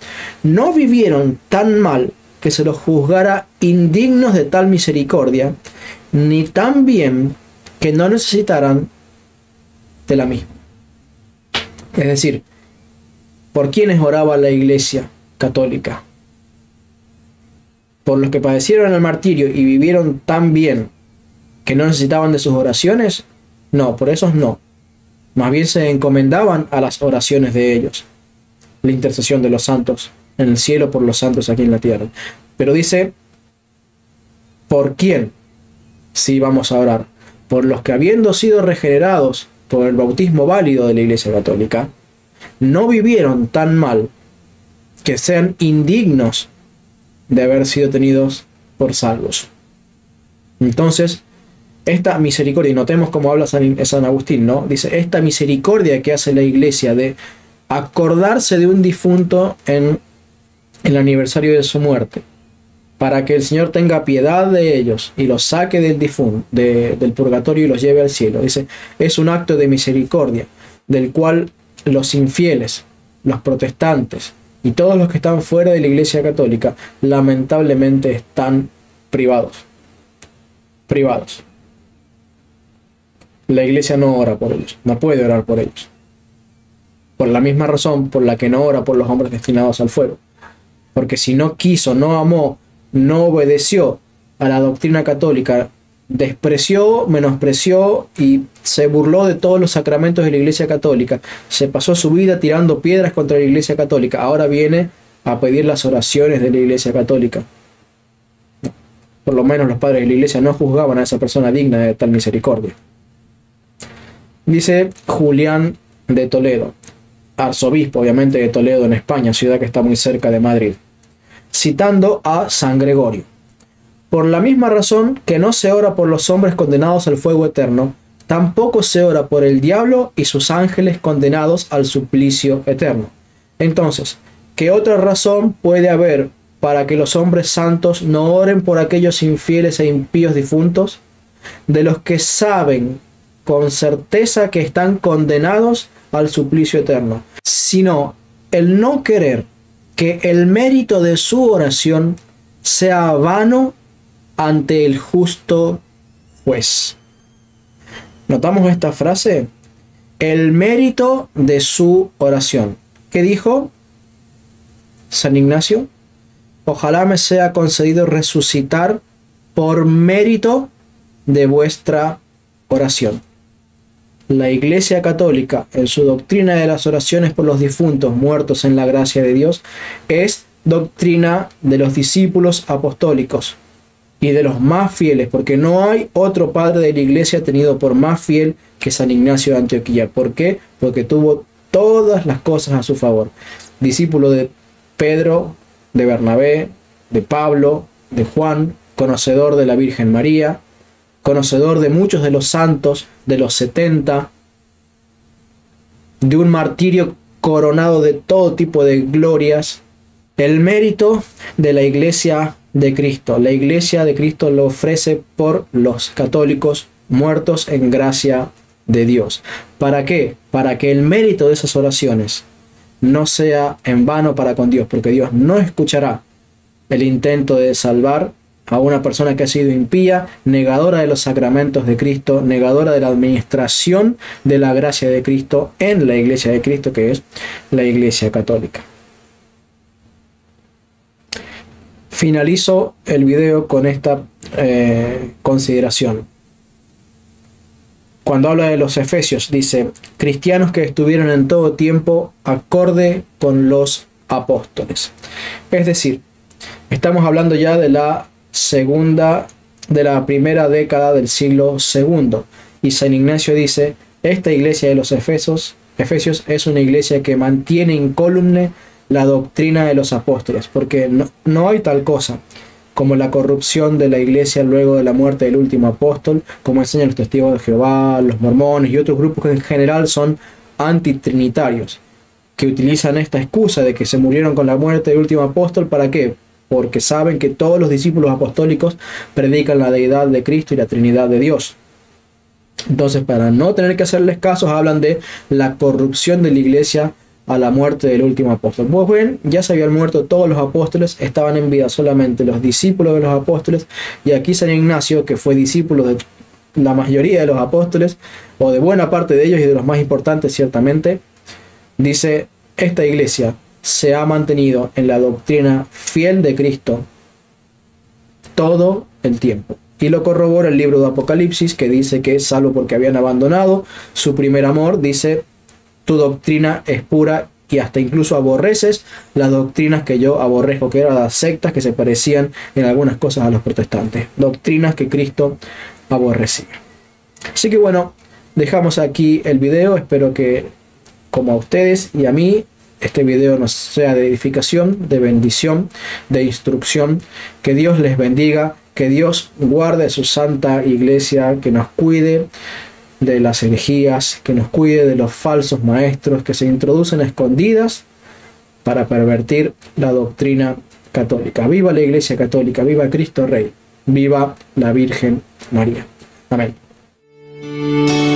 no vivieron tan mal que se los juzgara indignos de tal misericordia, ni tan bien que no necesitaran de la misma. Es decir, ¿por quiénes oraba la Iglesia Católica? ¿Por los que padecieron el martirio y vivieron tan bien que no necesitaban de sus oraciones? No, por esos no. Más bien se encomendaban a las oraciones de ellos, la intercesión de los santos en el cielo por los santos aquí en la tierra. Pero dice, ¿por quién sí vamos a orar? Por los que, habiendo sido regenerados por el bautismo válido de la Iglesia Católica, no vivieron tan mal que sean indignos de haber sido tenidos por salvos. Entonces, esta misericordia, y notemos cómo habla San Agustín, ¿no? Dice, esta misericordia que hace la Iglesia de acordarse de un difunto en el aniversario de su muerte, para que el Señor tenga piedad de ellos y los saque del purgatorio y los lleve al cielo. Dice, es un acto de misericordia, del cual los infieles, los protestantes y todos los que están fuera de la Iglesia Católica, lamentablemente están privados. Privados. La Iglesia no ora por ellos, no puede orar por ellos. Por la misma razón por la que no ora por los hombres destinados al fuego. Porque si no quiso, no amó, no obedeció a la doctrina católica, despreció, menospreció y se burló de todos los sacramentos de la Iglesia Católica, se pasó su vida tirando piedras contra la Iglesia Católica, ahora viene a pedir las oraciones de la Iglesia Católica. Por lo menos los padres de la Iglesia no juzgaban a esa persona digna de tal misericordia. Dice Julián de Toledo, arzobispo obviamente de Toledo en España, ciudad que está muy cerca de Madrid, citando a San Gregorio: por la misma razón que no se ora por los hombres condenados al fuego eterno, tampoco se ora por el diablo y sus ángeles condenados al suplicio eterno. Entonces, ¿qué otra razón puede haber para que los hombres santos no oren por aquellos infieles e impíos difuntos, de los que saben con certeza que están condenados al suplicio eterno, sino el no querer que el mérito de su oración sea vano ante el justo juez? ¿Notamos esta frase? El mérito de su oración. ¿Qué dijo San Ignacio? Ojalá me sea concedido resucitar por mérito de vuestra oración. La Iglesia Católica, en su doctrina de las oraciones por los difuntos muertos en la gracia de Dios, es doctrina de los discípulos apostólicos y de los más fieles, porque no hay otro padre de la Iglesia tenido por más fiel que San Ignacio de Antioquía. ¿Por qué? Porque tuvo todas las cosas a su favor. Discípulo de Pedro, de Bernabé, de Pablo, de Juan, conocedor de la Virgen María, conocedor de muchos de los santos, de los 70, de un martirio coronado de todo tipo de glorias. El mérito de la Iglesia de Cristo. La Iglesia de Cristo lo ofrece por los católicos muertos en gracia de Dios. ¿Para qué? Para que el mérito de esas oraciones no sea en vano para con Dios, porque Dios no escuchará el intento de salvar a una persona que ha sido impía, negadora de los sacramentos de Cristo, negadora de la administración de la gracia de Cristo en la Iglesia de Cristo, que es la Iglesia Católica. Finalizo el video con esta consideración. Cuando habla de los efesios, dice: cristianos que estuvieron en todo tiempo acorde con los apóstoles. Es decir, estamos hablando ya de la primera década del siglo II. Y San Ignacio dice: esta iglesia de los Efesios es una iglesia que mantiene incólume la doctrina de los apóstoles, porque no hay tal cosa como la corrupción de la iglesia luego de la muerte del último apóstol, como enseñan los testigos de Jehová, los mormones y otros grupos que en general son antitrinitarios, que utilizan esta excusa de que se murieron con la muerte del último apóstol. ¿Para qué? Porque saben que todos los discípulos apostólicos predican la deidad de Cristo y la Trinidad de Dios. Entonces, para no tener que hacerles caso, hablan de la corrupción de la iglesia a la muerte del último apóstol. Pues bien, ya se habían muerto todos los apóstoles, estaban en vida solamente los discípulos de los apóstoles, y aquí San Ignacio, que fue discípulo de la mayoría de los apóstoles, o de buena parte de ellos y de los más importantes ciertamente, dice: esta iglesia se ha mantenido en la doctrina fiel de Cristo todo el tiempo. Y lo corrobora el libro de Apocalipsis, que dice que, salvo porque habían abandonado su primer amor, dice: tu doctrina es pura y hasta incluso aborreces las doctrinas que yo aborrezco, que eran las sectas que se parecían en algunas cosas a los protestantes. Doctrinas que Cristo aborrecía. Así que bueno, dejamos aquí el video. Espero que, como a ustedes y a mí, este video nos sea de edificación, de bendición, de instrucción. Que Dios les bendiga, que Dios guarde su santa iglesia, que nos cuide de las herejías, que nos cuide de los falsos maestros que se introducen a escondidas para pervertir la doctrina católica. católica. Viva la Iglesia Católica, viva Cristo Rey, viva la Virgen María. Amén.